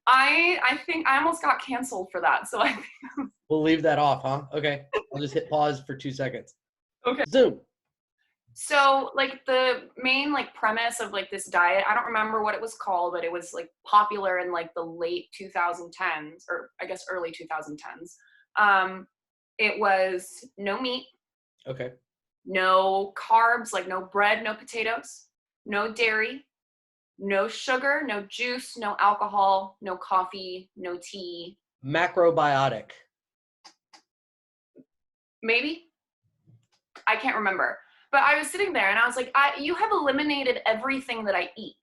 I think I almost got canceled for that. So I think we'll leave that off, huh? Okay. I'll just hit pause for 2 seconds. Okay. Zoom. So like the main like premise of like this diet, I don't remember what it was called, but it was like popular in like the late 2010s, or I guess early 2010s. It was no meat. Okay. No carbs, like no bread, no potatoes, no dairy, no sugar, no juice, no alcohol, no coffee, no tea. Macrobiotic. Maybe. I can't remember. But I was sitting there and I was like, you have eliminated everything that I eat.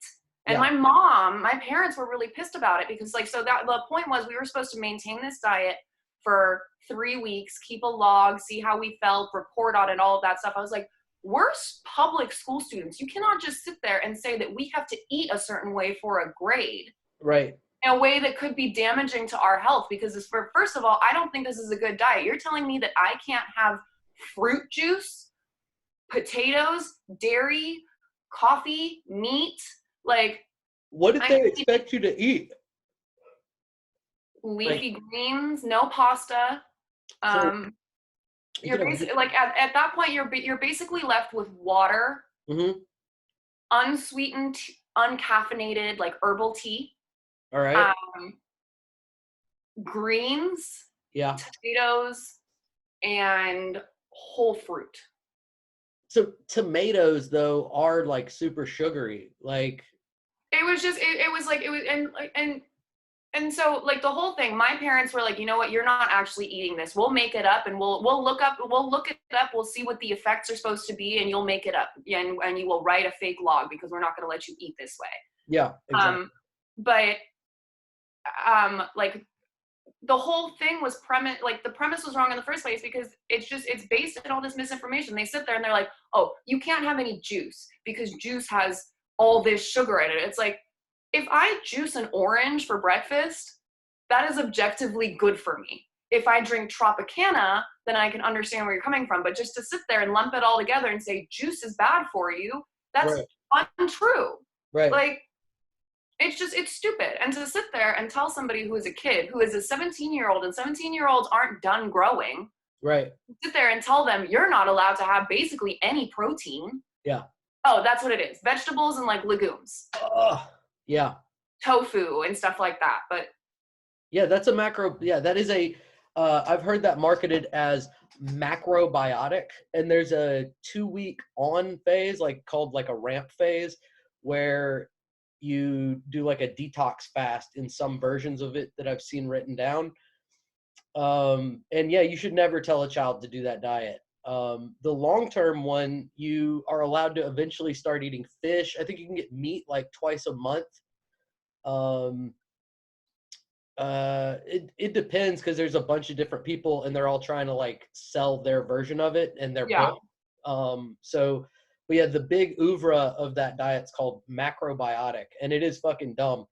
And my parents were really pissed about it because like, so that the point was we were supposed to maintain this diet for 3 weeks, keep a log, see how we felt, report on it, all of that stuff. I was like, we're public school students. You cannot just sit there and say that we have to eat a certain way for a grade. Right. In a way that could be damaging to our health, because first of all, I don't think this is a good diet. You're telling me that I can't have fruit juice, potatoes, dairy, coffee, meat, like. What did they expect you to eat? Leafy greens, no pasta. You're basically like at that point you're basically left with water, unsweetened, uncaffeinated like herbal tea. All right. Greens, tomatoes, and whole fruit. So tomatoes though are like super sugary. Like it was just it was like it was and so like the whole thing, my parents were like, you know what, you're not actually eating this. We'll make it up and we'll look it up. We'll see what the effects are supposed to be and you'll make it up and you will write a fake log because we're not going to let you eat this way. Yeah. Exactly. But like the whole thing was the premise was wrong in the first place because it's based on all this misinformation. They sit there and they're like, oh, you can't have any juice because juice has all this sugar in it. It's like, if I juice an orange for breakfast, that is objectively good for me. If I drink Tropicana, then I can understand where you're coming from. But just to sit there and lump it all together and say juice is bad for you, that's untrue. Right. Like, it's stupid. And to sit there and tell somebody who is a kid, who is a 17-year-old, and 17-year-olds aren't done growing. Right. Sit there and tell them you're not allowed to have basically any protein. Yeah. Oh, that's what it is. Vegetables and like legumes. Yeah. Tofu and stuff like that. But yeah, that's a macro. Yeah, that is I've heard that marketed as macrobiotic, and there's a 2-week on phase, like called like a ramp phase, where you do like a detox fast in some versions of it that I've seen written down. And yeah, you should never tell a child to do that diet. The long-term one, you are allowed to eventually start eating fish. I think you can get meat like twice a month. It depends because there's a bunch of different people and they're all trying to like sell their version of it and their book. But yeah, the big oeuvre of that diet's called macrobiotic, and it is fucking dumb.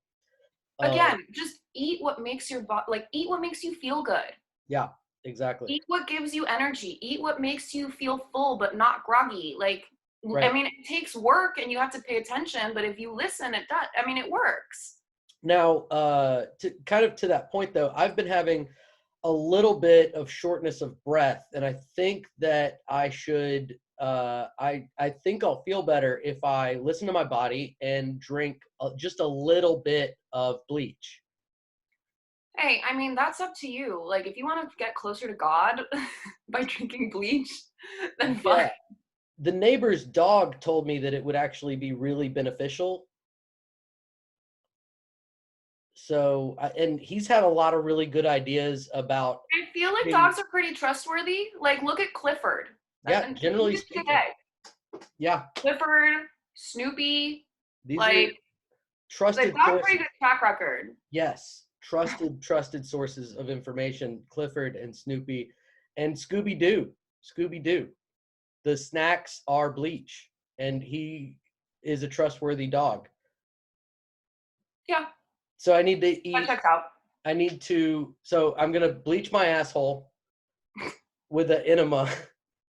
Again, just eat what makes your body, like eat what makes you feel good. Yeah, exactly. Eat what gives you energy. Eat what makes you feel full but not groggy. Like, I mean, it takes work and you have to pay attention, but if you listen, it does. I mean, it works. Now, to that point though, I've been having a little bit of shortness of breath, and I think that I should. I think I'll feel better if I listen to my body and drink just a little bit of bleach. Hey, I mean, that's up to you. Like, if you want to get closer to God by drinking bleach, then fine. Yeah, the neighbor's dog told me that it would actually be really beneficial. So, and he's had a lot of really good ideas about. I feel like Being, dogs are pretty trustworthy. Like, look at Clifford. yeah, And generally even speaking, today, yeah, Clifford, Snoopy, these are like, they've trusted got a pretty sources. good track record. Yes, trusted sources of information. Clifford and Snoopy, and Scooby Doo. Scooby Doo. The snacks are bleach, and he is a trustworthy dog. Yeah, So I need to that eat. checks out. I need to. So I'm gonna bleach my asshole with an enema,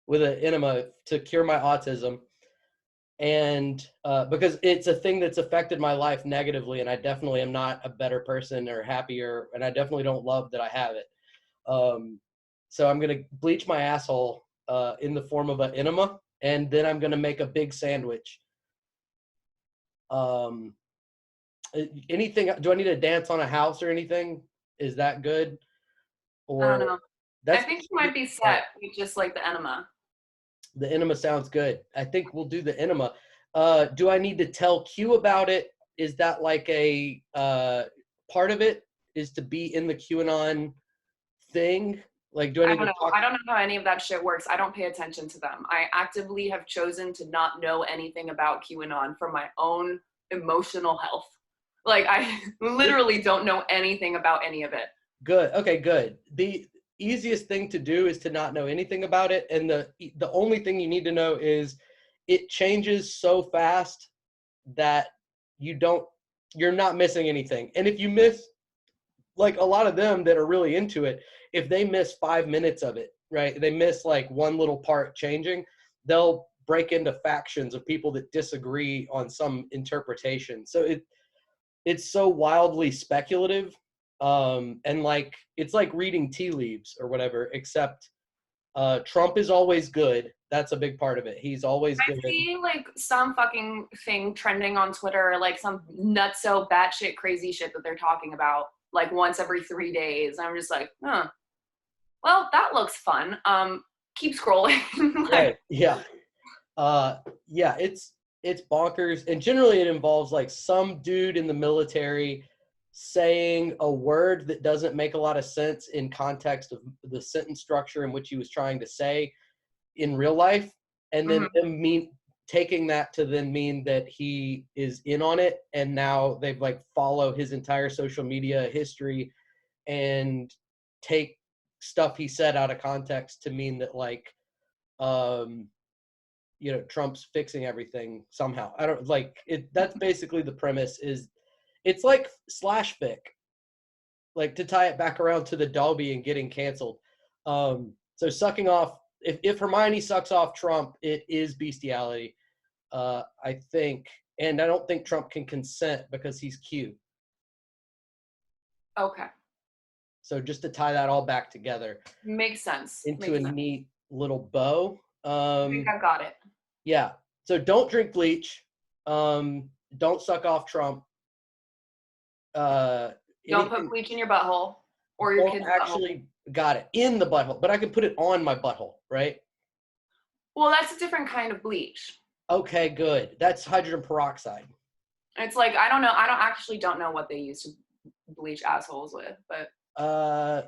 with an enema to cure my autism, and because it's a thing that's affected my life negatively, and I definitely am not a better person or happier, and I definitely don't love that I have it. So I'm gonna bleach my asshole in the form of an enema, and then I'm gonna make a big sandwich. Um, anything? Do I need to dance on a house or anything? Is that good? I don't Or know. I that's think you might be right. set with just like the enema. The enema sounds good. I think we'll do the enema. Do I need to tell Q about it? Is that like a part of it? Is to be in the QAnon thing? Like, do I I need don't to know. talk? I don't know how any of that shit works. I don't pay attention to them. I actively have chosen to not know anything about QAnon for my own emotional health. Like, I literally don't know anything about any of it. Good. Okay, good. The easiest thing to do is to not know anything about it, and the only thing you need to know is it changes so fast that you're not missing anything. And if you miss, like a lot of them that are really into it, if they miss 5 minutes of it, right? They miss like one little part changing, they'll break into factions of people that disagree on some interpretation. So it's so wildly speculative, and like it's like reading tea leaves or whatever, except Trump is always good. That's a big part of it. He's always I good. see like some fucking thing trending on Twitter, like some nutso batshit crazy shit that they're talking about like once every 3 days. I'm just like, huh. Well, that looks fun. Keep scrolling. Right. Like, Yeah. Yeah, it's bonkers, and generally it involves like some dude in the military saying a word that doesn't make a lot of sense in context of the sentence structure in which he was trying to say in real life, and then mhm. them mean taking that to then mean that he is in on it, and now they've like follow his entire social media history and take stuff he said out of context to mean that like um Trump's fixing everything somehow. I don't like it. That's basically the premise. Is it's like slash fic, like to tie it back around to the Dolby and getting canceled. So sucking off, if Hermione sucks off Trump, it is bestiality, I think, and I don't think Trump can consent because he's cute. Okay. So just to tie that all back together Makes sense. into a Makes sense. neat little bow. I think I've got it. Yeah. So don't drink bleach. Don't suck off Trump. Uh, Don't put anything. bleach in your butthole or your Don't kid's butthole. actually got it in the butthole, but I can put it on my butthole, right? Well, that's a different kind of bleach. Okay, good. That's hydrogen peroxide. It's like I don't know. I don't know what they use to bleach assholes with, but Uh,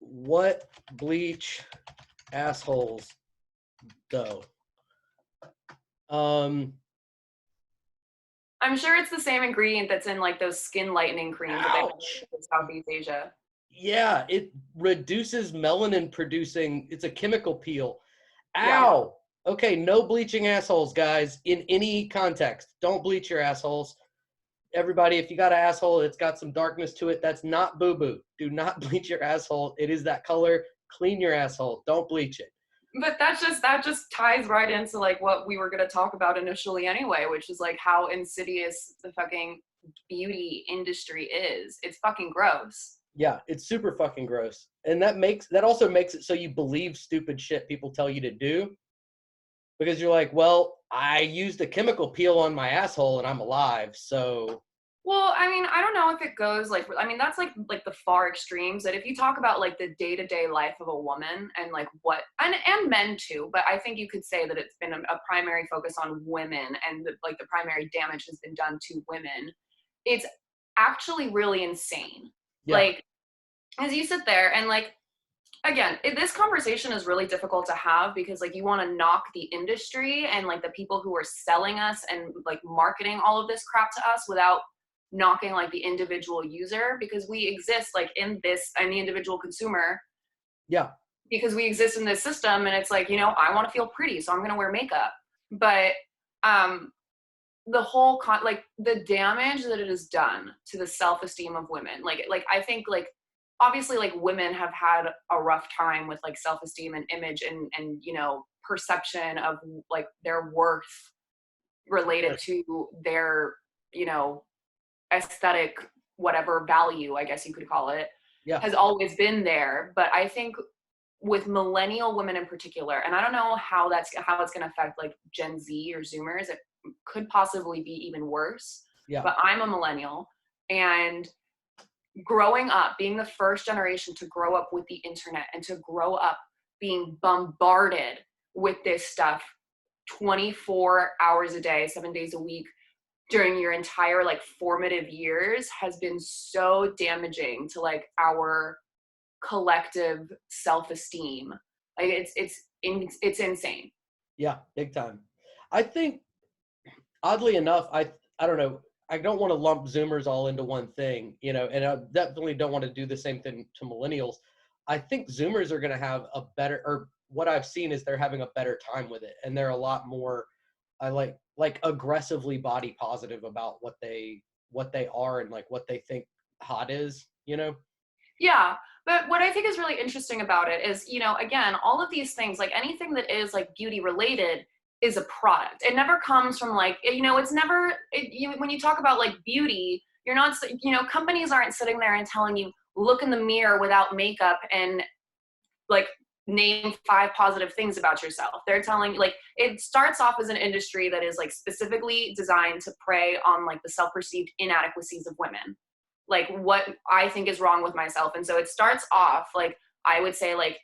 what bleach assholes though? Um, I'm sure it's the same ingredient that's in like those skin lightening creams that they have ouch. in Southeast Asia. Yeah, it reduces melanin producing. It's a chemical peel. Yeah. Ow. Okay, no bleaching assholes, guys, in any context. Don't bleach your assholes. Everybody, if you got an asshole, it's got some darkness to it. That's not boo-boo. Do not bleach your asshole. It is that color. Clean your asshole. Don't bleach it. But that just ties right into like what we were gonna talk about initially anyway, which is like how insidious the fucking beauty industry is. It's fucking gross. Yeah, it's super fucking gross. And that also makes it so you believe stupid shit people tell you to do, because you're like, well, I used a chemical peel on my asshole and I'm alive, so. Well, I mean, I don't know if it goes like, I mean, that's like the far extremes. That if you talk about like the day-to-day life of a woman and like what, and men too, but I think you could say that it's been a primary focus on women, and like the primary damage has been done to women. It's actually really insane. Yeah. Like, as you sit there and like, again, this conversation is really difficult to have because like you want to knock the industry and like the people who are selling us and like marketing all of this crap to us without knocking like the individual user, because we exist like in this, and the individual consumer, Yeah. because we exist in this system, and it's like, you know, I want to feel pretty, so I'm going to wear makeup. But the whole like the damage that it has done to the self-esteem of women, like I think like obviously like women have had a rough time with like self-esteem and image and you know, perception of like their worth related to their, you know, aesthetic whatever value, I guess you could call it, Yeah. has always been there. But I think with millennial women in particular, and I don't know how it's going to affect like Gen Z or Zoomers, it could possibly be even worse. Yeah. But I'm a millennial, and growing up, being the first generation to grow up with the internet and to grow up being bombarded with this stuff 24 hours a day, 7 days a week, during your entire like formative years, has been so damaging to like our collective self-esteem. Like it's insane. Yeah, big time. I think, oddly enough, I don't know, I don't want to lump Zoomers all into one thing, you know, and I definitely don't want to do the same thing to millennials. I think Zoomers are going to have a better, or what I've seen is they're having a better time with it, and they're a lot more, I like aggressively body positive about what they are and like what they think hot is, you know? Yeah. But what I think is really interesting about it is, you know, again, all of these things, like anything that is like beauty related is a product. It never comes from like, you know, it's never, when you talk about like beauty, you're not, you know, companies aren't sitting there and telling you, look in the mirror without makeup and like name 5 positive things about yourself. They're telling you, like, it starts off as an industry that is like specifically designed to prey on like the self-perceived inadequacies of women, like what I think is wrong with myself. And so it starts off like, I would say like,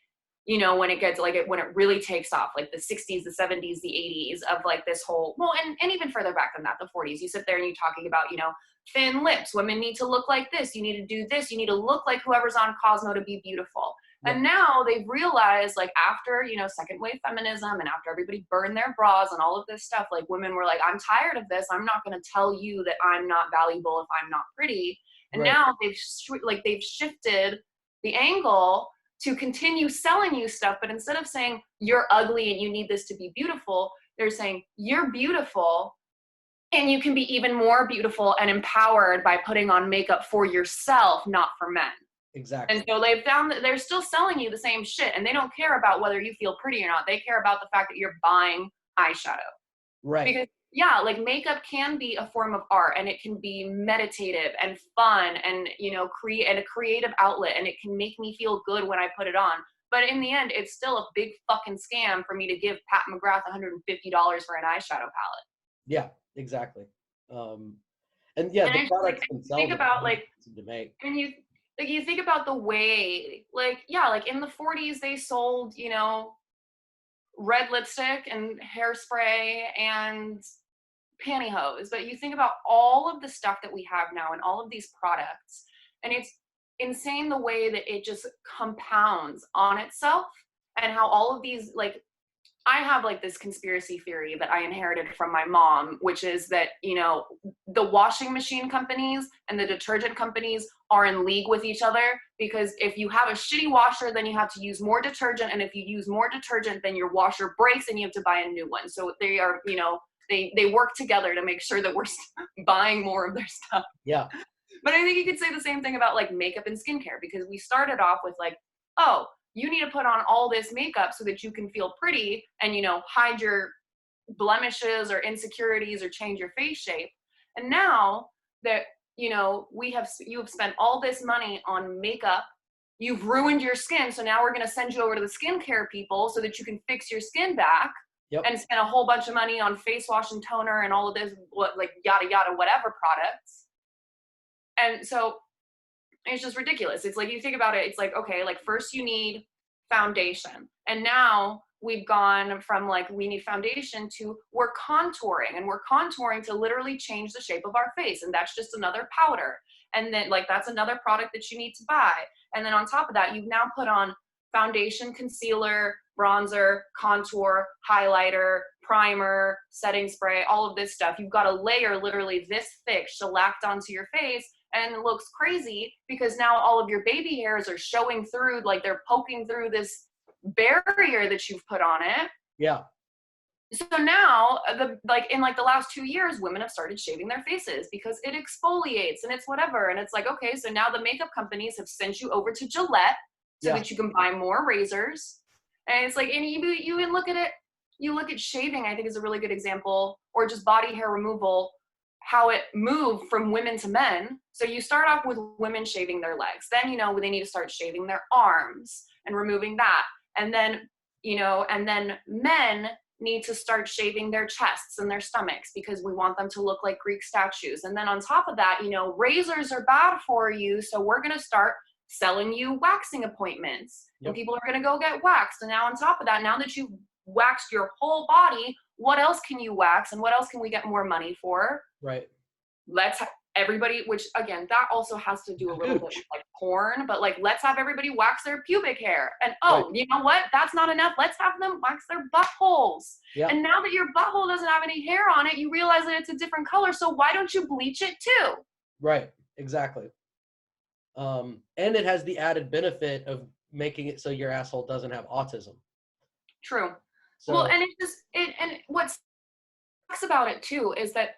you know, when it gets like when it really takes off, like the 60s, the 70s, the 80s of like this whole, well, and even further back than that, the 40s, you sit there and you're talking about, you know, thin lips, women need to look like this, you need to do this, you need to look like whoever's on Cosmo to be beautiful. Yeah. And now they've realized, like after, you know, second wave feminism and after everybody burned their bras and all of this stuff, like women were like, I'm tired of this. I'm not going to tell you that I'm not valuable if I'm not pretty. And Right. now they've shifted the angle to continue selling you stuff. But instead of saying you're ugly and you need this to be beautiful, they're saying you're beautiful and you can be even more beautiful and empowered by putting on makeup for yourself, not for men. Exactly. And so they've found that they're still selling you the same shit, and they don't care about whether you feel pretty or not. They care about the fact that you're buying eyeshadow. Right. Because yeah, like makeup can be a form of art, and it can be meditative and fun and, you know, create a creative outlet, and it can make me feel good when I put it on. But in the end, it's still a big fucking scam for me to give Pat McGrath $150 for an eyeshadow palette. Yeah, exactly. And yeah, And the I just like products think themselves about are like, expensive to make. and you think about the way, like, yeah, like in the 40s they sold, you know, red lipstick and hairspray and pantyhose. But you think about all of the stuff that we have now and all of these products, and it's insane the way that it just compounds on itself, and how all of these, like, I have like this conspiracy theory that I inherited from my mom, which is that, you know, the washing machine companies and the detergent companies are in league with each other, because if you have a shitty washer, then you have to use more detergent. And if you use more detergent, then your washer breaks and you have to buy a new one. So they are, you know, they work together to make sure that we're buying more of their stuff. Yeah. But I think you could say the same thing about like makeup and skincare, because we started off with like, oh, you need to put on all this makeup so that you can feel pretty and, you know, hide your blemishes or insecurities or change your face shape. And now that you know, you have spent all this money on makeup. You've ruined your skin, so now we're going to send you over to the skincare people so that you can fix your skin back, Yep. and spend a whole bunch of money on face wash and toner and all of this, like yada yada whatever products. And so it's just ridiculous. It's like, you think about it, it's like, okay, like first you need foundation, and now we've gone from like, we need foundation to we're contouring, and we're contouring to literally change the shape of our face, and that's just another powder, and then like that's another product that you need to buy. And then on top of that, you've now put on foundation, concealer, bronzer, contour, highlighter, primer, setting spray, all of this stuff. You've got a layer literally this thick shellacked onto your face, and it looks crazy because now all of your baby hairs are showing through, like they're poking through this barrier that you've put on it. Yeah. So now, in like the last 2 years, women have started shaving their faces because it exfoliates and it's whatever. And it's like, okay, so now the makeup companies have sent you over to Gillette so Yeah. that you can buy more razors. And it's like, and you even look at it, you look at shaving, I think is a really good example, or just body hair removal, how it moved from women to men. So you start off with women shaving their legs. Then, you know, they need to start shaving their arms and removing that. And then, you know, and then men need to start shaving their chests and their stomachs because we want them to look like Greek statues. And then on top of that, you know, razors are bad for you. So we're going to start selling you waxing appointments. Yep. And people are going to go get waxed. And now on top of that, now that you've waxed your whole body, what else can you wax and what else can we get more money for? Right. Let's everybody, which again, that also has to do a little bit with like porn, but like, let's have everybody wax their pubic hair. And oh, right. You know what? That's not enough. Let's have them wax their buttholes. Yeah. And now that your butthole doesn't have any hair on it, you realize that it's a different color. So why don't you bleach it too? Right. Exactly. And it has the added benefit of making it so your asshole doesn't have autism. True. So, well, and and what sucks about it too is that,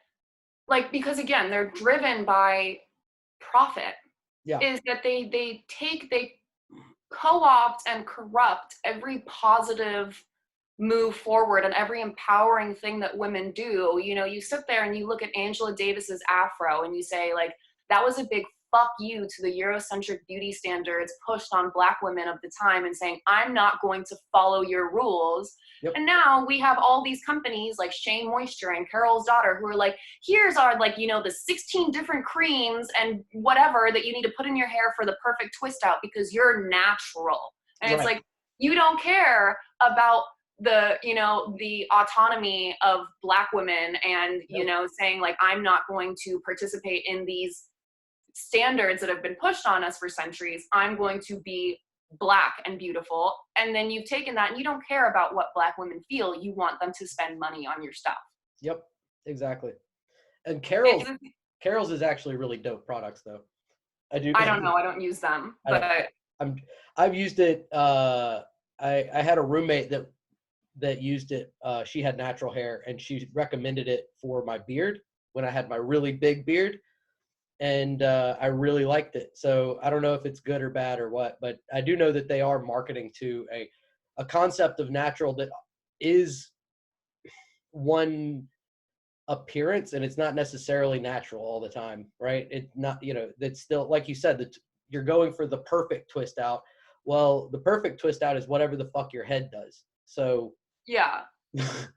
like, because again, they're driven by profit. Yeah. Is that they co-opt and corrupt every positive move forward and every empowering thing that women do. You know, you sit there and you look at Angela Davis's afro and you say, like, that was a big fuck you to the Eurocentric beauty standards pushed on Black women of the time and saying, I'm not going to follow your rules. Yep. And now we have all these companies like Shea Moisture and Carol's Daughter who are like, here's our, like, you know, the 16 different creams and whatever that you need to put in your hair for the perfect twist out because you're natural. And right. It's like, you don't care about the, you know, the autonomy of Black women and, yep. You know, saying like, I'm not going to participate in these standards that have been pushed on us for centuries. I'm going to be Black and beautiful. And then you've taken that and you don't care about what Black women feel. You want them to spend money on your stuff. Yep, exactly. And Carol's is actually really dope products though. I don't know. I don't use them, but I've used it. I had a roommate that used it. She had natural hair and she recommended it for my beard when I had my really big beard. And I really liked it. So I don't know if it's good or bad or what, but I do know that they are marketing to a concept of natural that is one appearance, and it's not necessarily natural all the time, right? It's not, you know, that's still, like you said, that you're going for the perfect twist out. Well, the perfect twist out is whatever the fuck your head does. So yeah.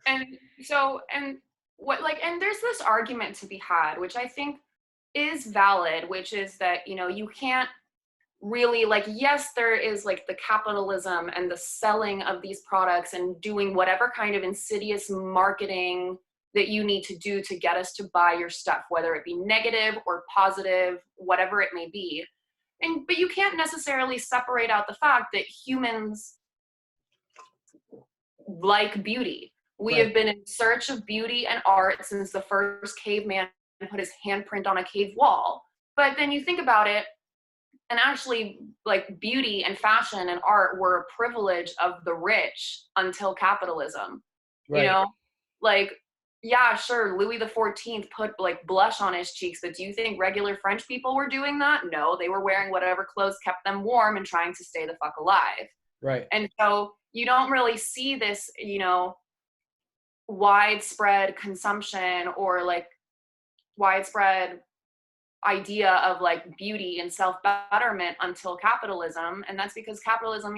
and there's this argument to be had, which I think is valid, which is that, you know, you can't really, like, yes, there is like the capitalism and the selling of these products and doing whatever kind of insidious marketing that you need to do to get us to buy your stuff, whether it be negative or positive, whatever it may be. But you can't necessarily separate out the fact that humans like beauty. We right. have been in search of beauty and art since the first caveman put his handprint on a cave wall. But then you think about it, and actually, like, beauty and fashion and art were a privilege of the rich until capitalism. Right. You know, like, yeah, sure, Louis XIV put like blush on his cheeks, but do you think regular French people were doing that? No, they were wearing whatever clothes kept them warm and trying to stay the fuck alive. Right. And so you don't really see this, you know, widespread consumption or like widespread, idea of like beauty and self-betterment until capitalism. And that's because capitalism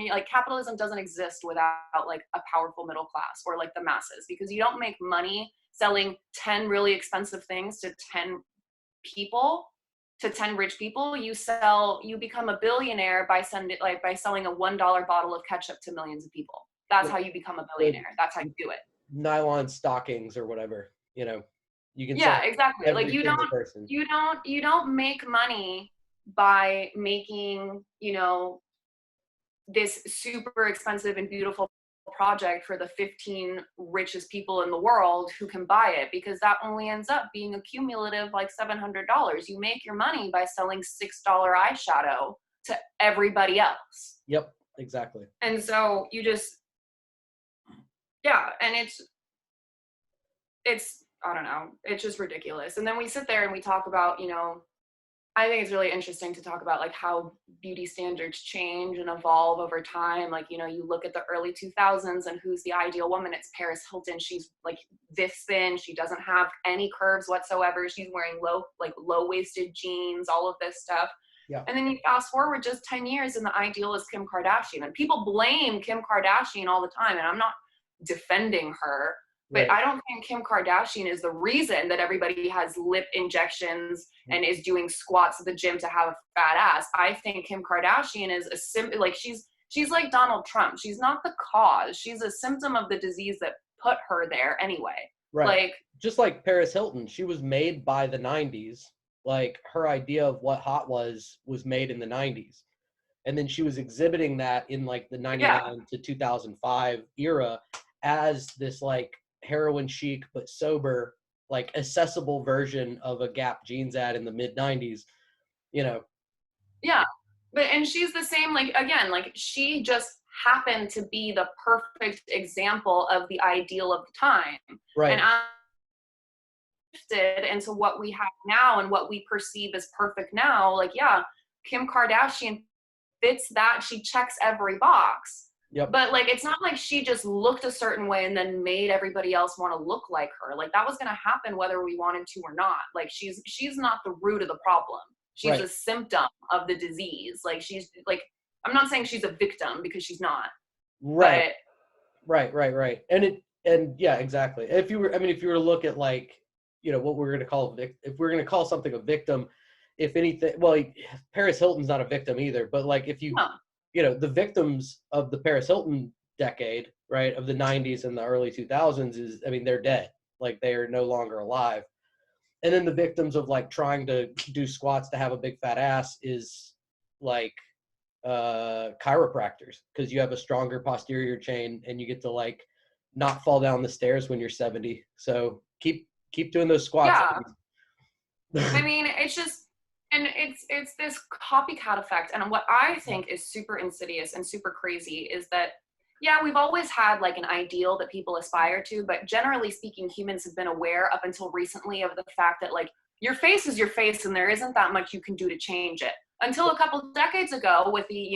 doesn't exist without like a powerful middle class or like the masses, because you don't make money selling 10 really expensive things to 10 people, to 10 rich people. You become a billionaire by selling a $1 bottle of ketchup to millions of people. That's how you become a billionaire. That's how you do it. Nylon stockings or whatever, you know, you can sell Yeah, exactly. every Like single person. you don't make money by making, this super expensive and beautiful project for the 15 richest people in the world who can buy it, because that only ends up being a cumulative like $700. You make your money by selling $6 eyeshadow to everybody else. Yep, exactly. And so you just, yeah, and it's I don't know, it's just ridiculous. And then we sit there and we talk about, I think it's really interesting to talk about like how beauty standards change and evolve over time. Like, you look at the early 2000s and who's the ideal woman? It's Paris Hilton. She's like this thin. She doesn't have any curves whatsoever. She's wearing low-waisted jeans, all of this stuff. Yeah. And then you fast forward just 10 years and the ideal is Kim Kardashian. And people blame Kim Kardashian all the time. And I'm not defending her, but Right. I don't think Kim Kardashian is the reason that everybody has lip injections and is doing squats at the gym to have a fat ass. I think Kim Kardashian is she's like Donald Trump. She's not the cause. She's a symptom of the disease that put her there anyway. Right. Like, just like Paris Hilton, she was made by the 90s. Like, her idea of what hot was made in the 90s. And then she was exhibiting that in like the 99 to 2005 era as this like heroin chic but sober, like accessible version of a Gap jeans ad in the mid 90s, Yeah. And she's the same, like, again, like she just happened to be the perfect example of the ideal of the time. Right. And I shifted into what we have now and what we perceive as perfect now. Like, yeah, Kim Kardashian fits that. She checks every box. Yep. But like, it's not like she just looked a certain way and then made everybody else want to look like her. Like, that was going to happen whether we wanted to or not. Like, she's not the root of the problem. She's right. a symptom of the disease. Like, she's like, I'm not saying she's a victim, because she's not. Right. But, right. And yeah, exactly. If you were to look at like, what we're going to call if we're going to call something a victim, if anything, well, Paris Hilton's not a victim either, but like if you, the victims of the Paris Hilton decade, right, of the 90s and the early 2000s is, they're dead. Like, they are no longer alive. And then the victims of like trying to do squats to have a big fat ass is like chiropractors, because you have a stronger posterior chain and you get to like not fall down the stairs when you're 70. So keep doing those squats. Yeah. It's just, and it's this copycat effect. And what I think is super insidious and super crazy is that, yeah, we've always had like an ideal that people aspire to, but generally speaking, humans have been aware up until recently of the fact that like your face is your face and there isn't that much you can do to change it. Until a couple of decades ago with the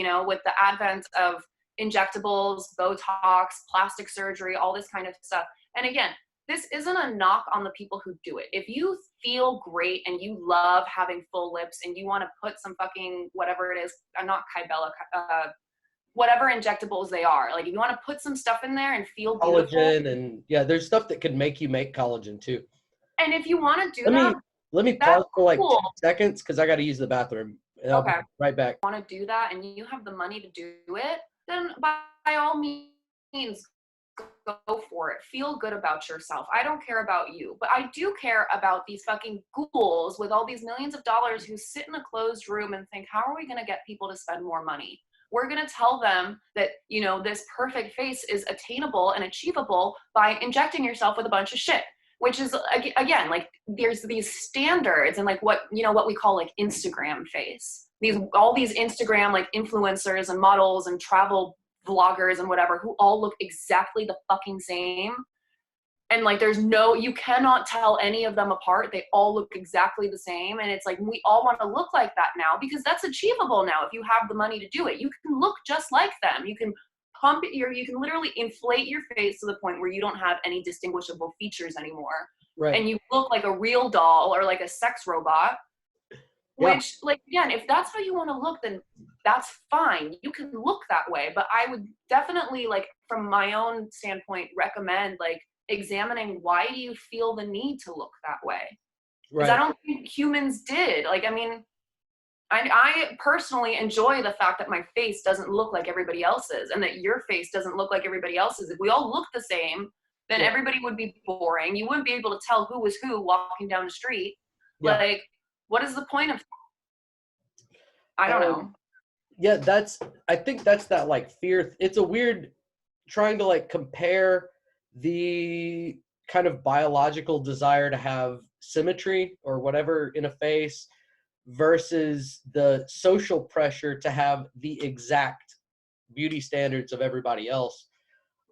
advent of injectables, Botox, plastic surgery, all this kind of stuff. And again, this isn't a knock on the people who do it. If you feel great and you love having full lips and you want to put some fucking whatever it is, not Kybella, whatever injectables they are, like if you want to put some stuff in there and feel beautiful. Collagen, and yeah, there's stuff that can make you make collagen too. And if you want to do that, let me pause for like 2 seconds because I got to use the bathroom. And I'll be right back. Want to do that and you have the money to do it, then by all means, go for it. Feel good about yourself. I don't care about you, but I do care about these fucking ghouls with all these millions of dollars who sit in a closed room and think, how are we going to get people to spend more money? We're going to tell them that, this perfect face is attainable and achievable by injecting yourself with a bunch of shit, which is, again, like there's these standards and like what we call like Instagram face. All these Instagram like influencers and models and travel vloggers and whatever who all look exactly the fucking same. And like you cannot tell any of them apart. They all look exactly the same. And it's like, we all want to look like that now because that's achievable now. If you have the money to do it, you can look just like them. You can you can literally inflate your face to the point where you don't have any distinguishable features anymore. Right. And you look like a real doll or like a sex robot. Yeah. Which, like, again, if that's how you want to look, then that's fine. You can look that way. But I would definitely, like, from my own standpoint, recommend, like, examining why do you feel the need to look that way? Because I Right. don't think humans did. Like, I mean, I personally enjoy the fact that my face doesn't look like everybody else's and that your face doesn't look like everybody else's. If we all look the same, then Yeah. everybody would be boring. You wouldn't be able to tell who was who walking down the street. Yeah. Like, what is the point of, I don't Um, know. yeah, I think that's that like fear. It's a weird trying to like compare the kind of biological desire to have symmetry or whatever in a face versus the social pressure to have the exact beauty standards of everybody else.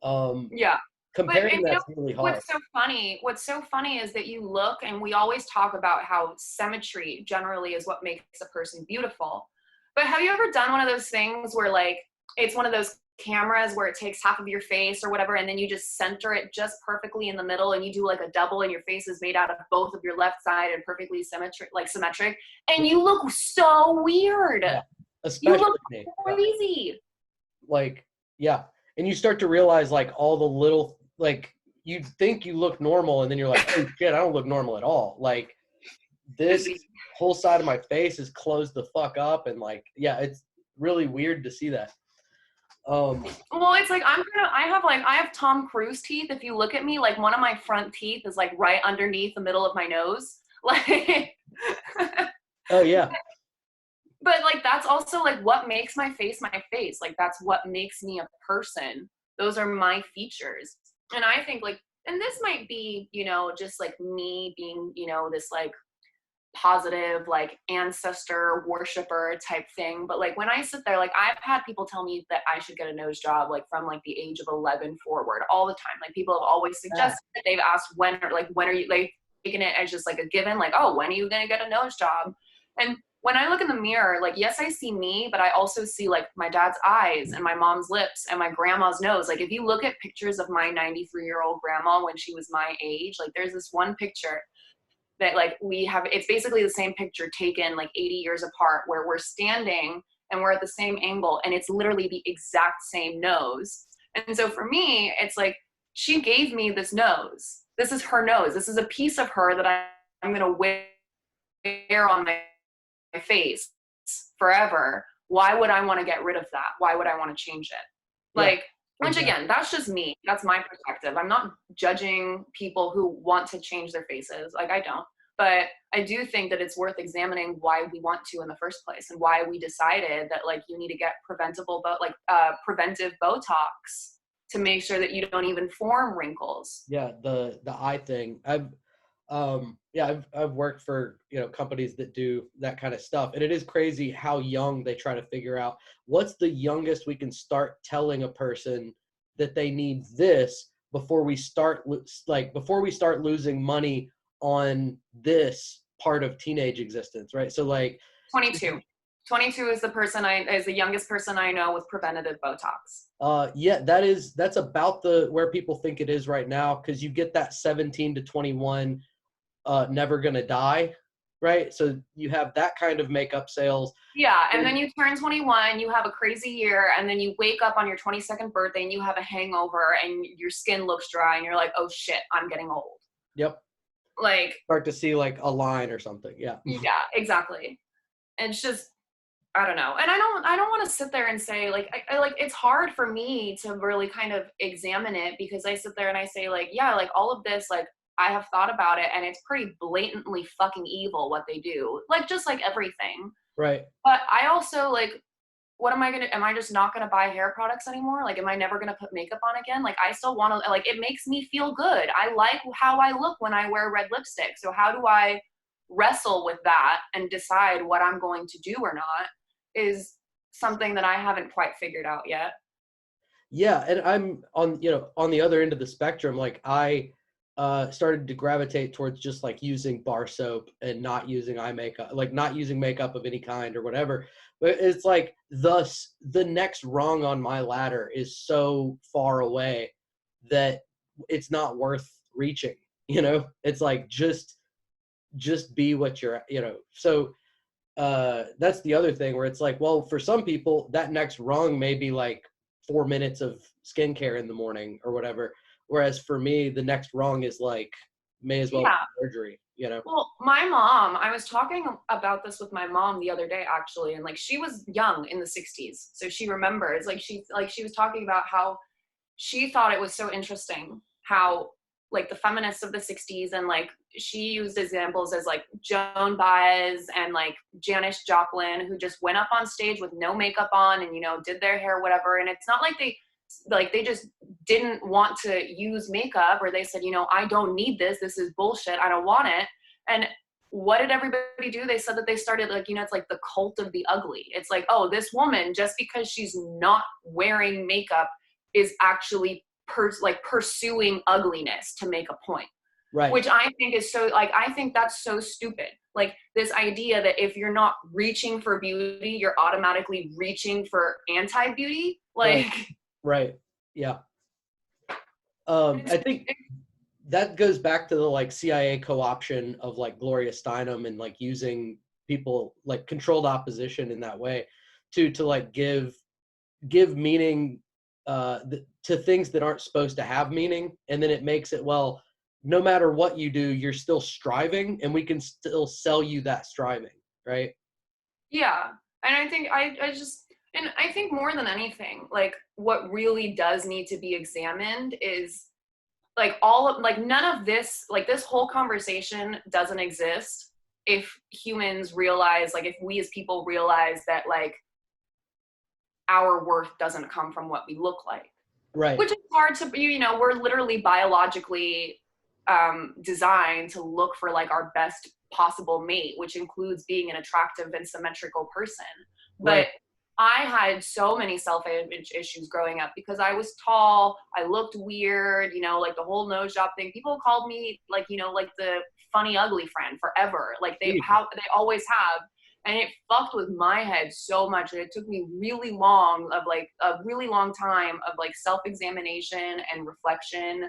Um, Yeah. But Comparing and you know that's really hard. what's so funny? What's so funny is that you look, and we always talk about how symmetry generally is what makes a person beautiful. But have you ever done one of those things where, like, it's one of those cameras where it takes half of your face or whatever, and then you just center it just perfectly in the middle, and you do like a double, and your face is made out of both of your left side and perfectly symmetric, and you look so weird. Yeah, You especially look me. Yeah. crazy. Like, yeah. And you start to realize like all the little like you think you look normal and then you're like, oh shit, I don't look normal at all. Like this whole side of my face is closed the fuck up and like yeah, it's really weird to see that. Um Well, it's like I have Tom Cruise teeth. If you look at me, like one of my front teeth is like right underneath the middle of my nose. Like oh yeah. but like that's also like what makes my face my face. Like that's what makes me a person. Those are my features. And I think like and this might be, just like me being, this like positive like ancestor worshiper type thing, but like when I sit there, like I've had people tell me that I should get a nose job like from like the age of 11 forward all the time. Like people have always Yeah. suggested it. They've asked when are you like taking it as just like a given, like, oh, when are you going to get a nose job? And when I look in the mirror, like, yes, I see me, but I also see like my dad's eyes and my mom's lips and my grandma's nose. Like if you look at pictures of my 93-year-old grandma when she was my age, like there's this one picture that like we have, it's basically the same picture taken like 80 years apart where we're standing and we're at the same angle and it's literally the exact same nose. And so for me, it's like she gave me this nose. This is her nose. This is a piece of her that I'm going to wear on my face forever. Why would I want to get rid of that? Why would I want to change it? Yeah. Like, which Exactly. again, that's just me. That's my perspective. I'm not judging people who want to change their faces. Like I don't. But I do think that it's worth examining why we want to in the first place and why we decided that like you need to get preventive Botox to make sure that you don't even form wrinkles. Yeah, the eye thing. I've worked for, companies that do that kind of stuff. And it is crazy how young they try to figure out what's the youngest we can start telling a person that they need this before we start losing money on this part of teenage existence, right? So like 22. 22 is the youngest person I know with preventative Botox. Yeah, that's about where people think it is right now, because you get that 17 to 21 never gonna die, right? So you have that kind of makeup sales. Yeah, and then you turn 21, you have a crazy year, and then you wake up on your 22nd birthday and you have a hangover and your skin looks dry and you're like, oh shit, I'm getting old. Yep. Like, Start to see like a line or something. Yeah. yeah, exactly. And it's just, I don't know. And I don't want to sit there and say like, I like, it's hard for me to really kind of examine it because I sit there and I say like, yeah, like all of this, like I have thought about it and it's pretty blatantly fucking evil what they do. Like, just like everything. Right. But I also like, am I just not gonna buy hair products anymore? Like, am I never gonna put makeup on again? Like, I still wanna, like, it makes me feel good. I like how I look when I wear red lipstick. So how do I wrestle with that and decide what I'm going to do or not is something that I haven't quite figured out yet. Yeah, and I'm on the other end of the spectrum. Like I started to gravitate towards just like using bar soap and not using eye makeup, like not using makeup of any kind or whatever. But it's like thus the next rung on my ladder is so far away that it's not worth reaching. It's like just be what you're. So that's the other thing where it's like, well, for some people that next rung may be like 4 minutes of skincare in the morning or whatever, whereas for me the next rung is like may as well be Yeah. surgery, you know. Well, my mom, I was talking about this with my mom the other day actually, and like she was young in the 60s, so she remembers she was talking about how she thought it was so interesting how like the feminists of the 60s, and like she used examples as like Joan Baez and like Janis Joplin, who just went up on stage with no makeup on and, you know, did their hair, whatever. And it's not like they just didn't want to use makeup, or they said, you know, I don't need this. This is bullshit. I don't want it. And what did everybody do? They said that they started like, you know, it's like the cult of the ugly. It's like, oh, this woman, just because she's not wearing makeup, is actually pursuing ugliness to make a point. Right. Which I think is so, like, I think that's so stupid. Like this idea that if you're not reaching for beauty, you're automatically reaching for anti-beauty. Like, right. Yeah. I think that goes back to the like CIA co-option of like Gloria Steinem and like using people like controlled opposition in that way to like give meaning to things that aren't supposed to have meaning, and then it makes it, well, no matter what you do, you're still striving, and we can still sell you that striving, right? Yeah. And I think I think more than anything, like what really does need to be examined is like none of this, like this whole conversation doesn't exist if humans realize, like if we as people realize that like our worth doesn't come from what we look like. Right. Which is hard to, you know, we're literally biologically designed to look for like our best possible mate, which includes being an attractive and symmetrical person. But right. I had so many self-image issues growing up because I was tall, I looked weird, you know, like the whole nose job thing. People called me like, you know, like the funny ugly friend forever. Like they always have. And it fucked with my head so much. And it took me really long time of like self-examination and reflection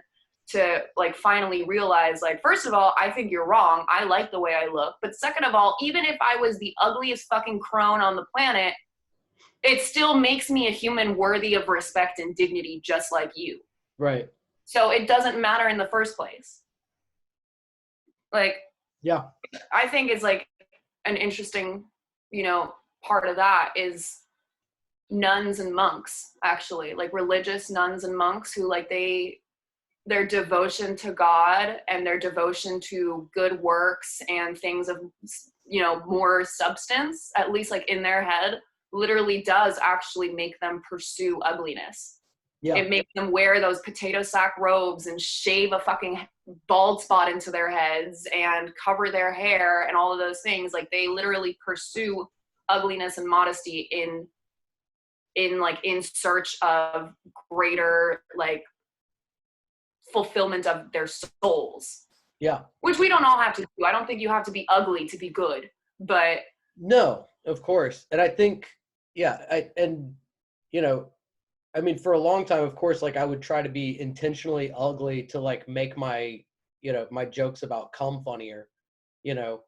to like finally realize, like, first of all, I think you're wrong. I like the way I look. But second of all, even if I was the ugliest fucking crone on the planet, it still makes me a human worthy of respect and dignity just like you. Right. So it doesn't matter in the first place. Like, yeah, I think it's like an interesting, you know, part of that is nuns and monks, actually, like religious nuns and monks who like their devotion to God and their devotion to good works and things of, you know, more substance, at least like in their head, literally does actually make them pursue ugliness. Yeah. It makes them wear those potato sack robes and shave a fucking bald spot into their heads and cover their hair and all of those things. Like they literally pursue ugliness and modesty in search of greater like fulfillment of their souls. Yeah. Which we don't all have to do. I don't think you have to be ugly to be good, but no, of course. And I think, you know, I mean, for a long time, of course, like I would try to be intentionally ugly to like make my, you know, my jokes about cum funnier, you know,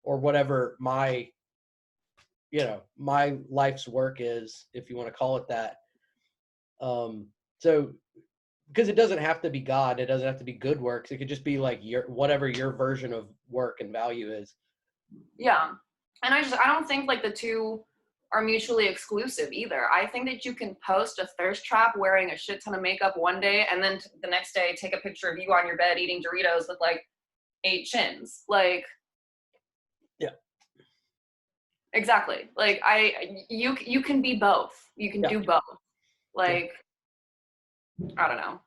or whatever my, you know, my life's work is, if you want to call it that. So because it doesn't have to be God, it doesn't have to be good works. It could just be like whatever your version of work and value is. Yeah. And I don't think like the two are mutually exclusive either. I think that you can post a thirst trap wearing a shit ton of makeup one day and then the next day take a picture of you on your bed eating Doritos with like 8 chins. Like, yeah. Exactly. Like you can be both. You can do both. Like, I don't know.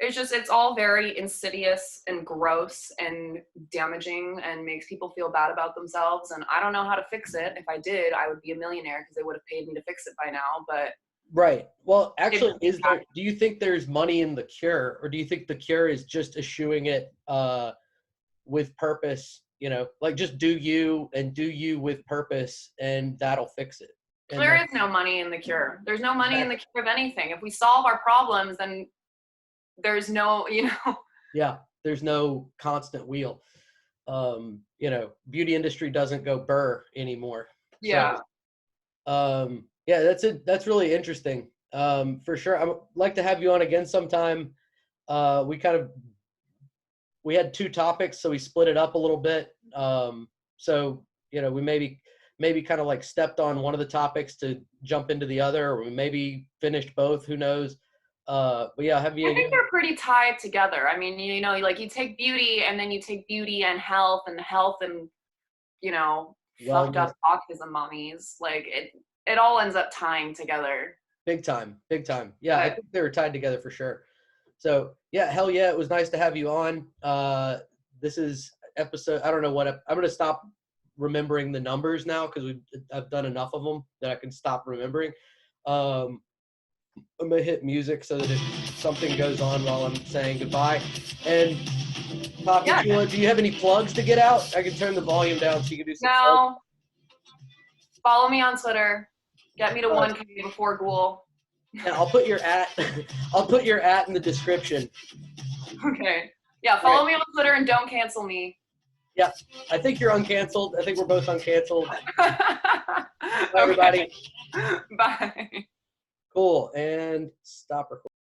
It's all very insidious and gross and damaging and makes people feel bad about themselves. And I don't know how to fix it. If I did, I would be a millionaire because they would have paid me to fix it by now. But right. Well, actually, do you think there's money in the cure, or do you think the cure is just eschewing it with purpose? You know, like just do you with purpose, and that'll fix it. And there is no money in the cure. There's no money in the cure of anything. If we solve our problems, then there's no, you know. Yeah, there's no constant wheel. You know, beauty industry doesn't go burr anymore. Yeah. Yeah, that's really interesting. For sure. I would like to have you on again sometime. We had two topics, so we split it up a little bit. So, we maybe kind of like stepped on one of the topics to jump into the other, or we maybe finished both, who knows. But yeah, have you I again. think they're pretty tied together. I mean, like you take beauty and then you take beauty and health and, fucked Wellness. up autism mommies. Like it all ends up tying together. Big time, big time. Yeah, I But think they were tied together for sure. So yeah, hell yeah, it was nice to have you on. This is episode. I don't know what I'm gonna stop remembering the numbers now because I've done enough of them that I can stop remembering. Um, I'm gonna hit music so that if something goes on while I'm saying goodbye. And Poppy, yeah, do you have any plugs to get out? I can turn the volume down so you can do some plugs. no. Follow me on Twitter. Get me to 1K before Ghoul. Yeah, I'll put your at I'll put your at in the description. Okay. Yeah, follow me on Twitter and don't cancel me. Yeah, I think you're uncanceled. I think we're both uncanceled. Bye, Okay. everybody. Bye. Cool. And stop recording.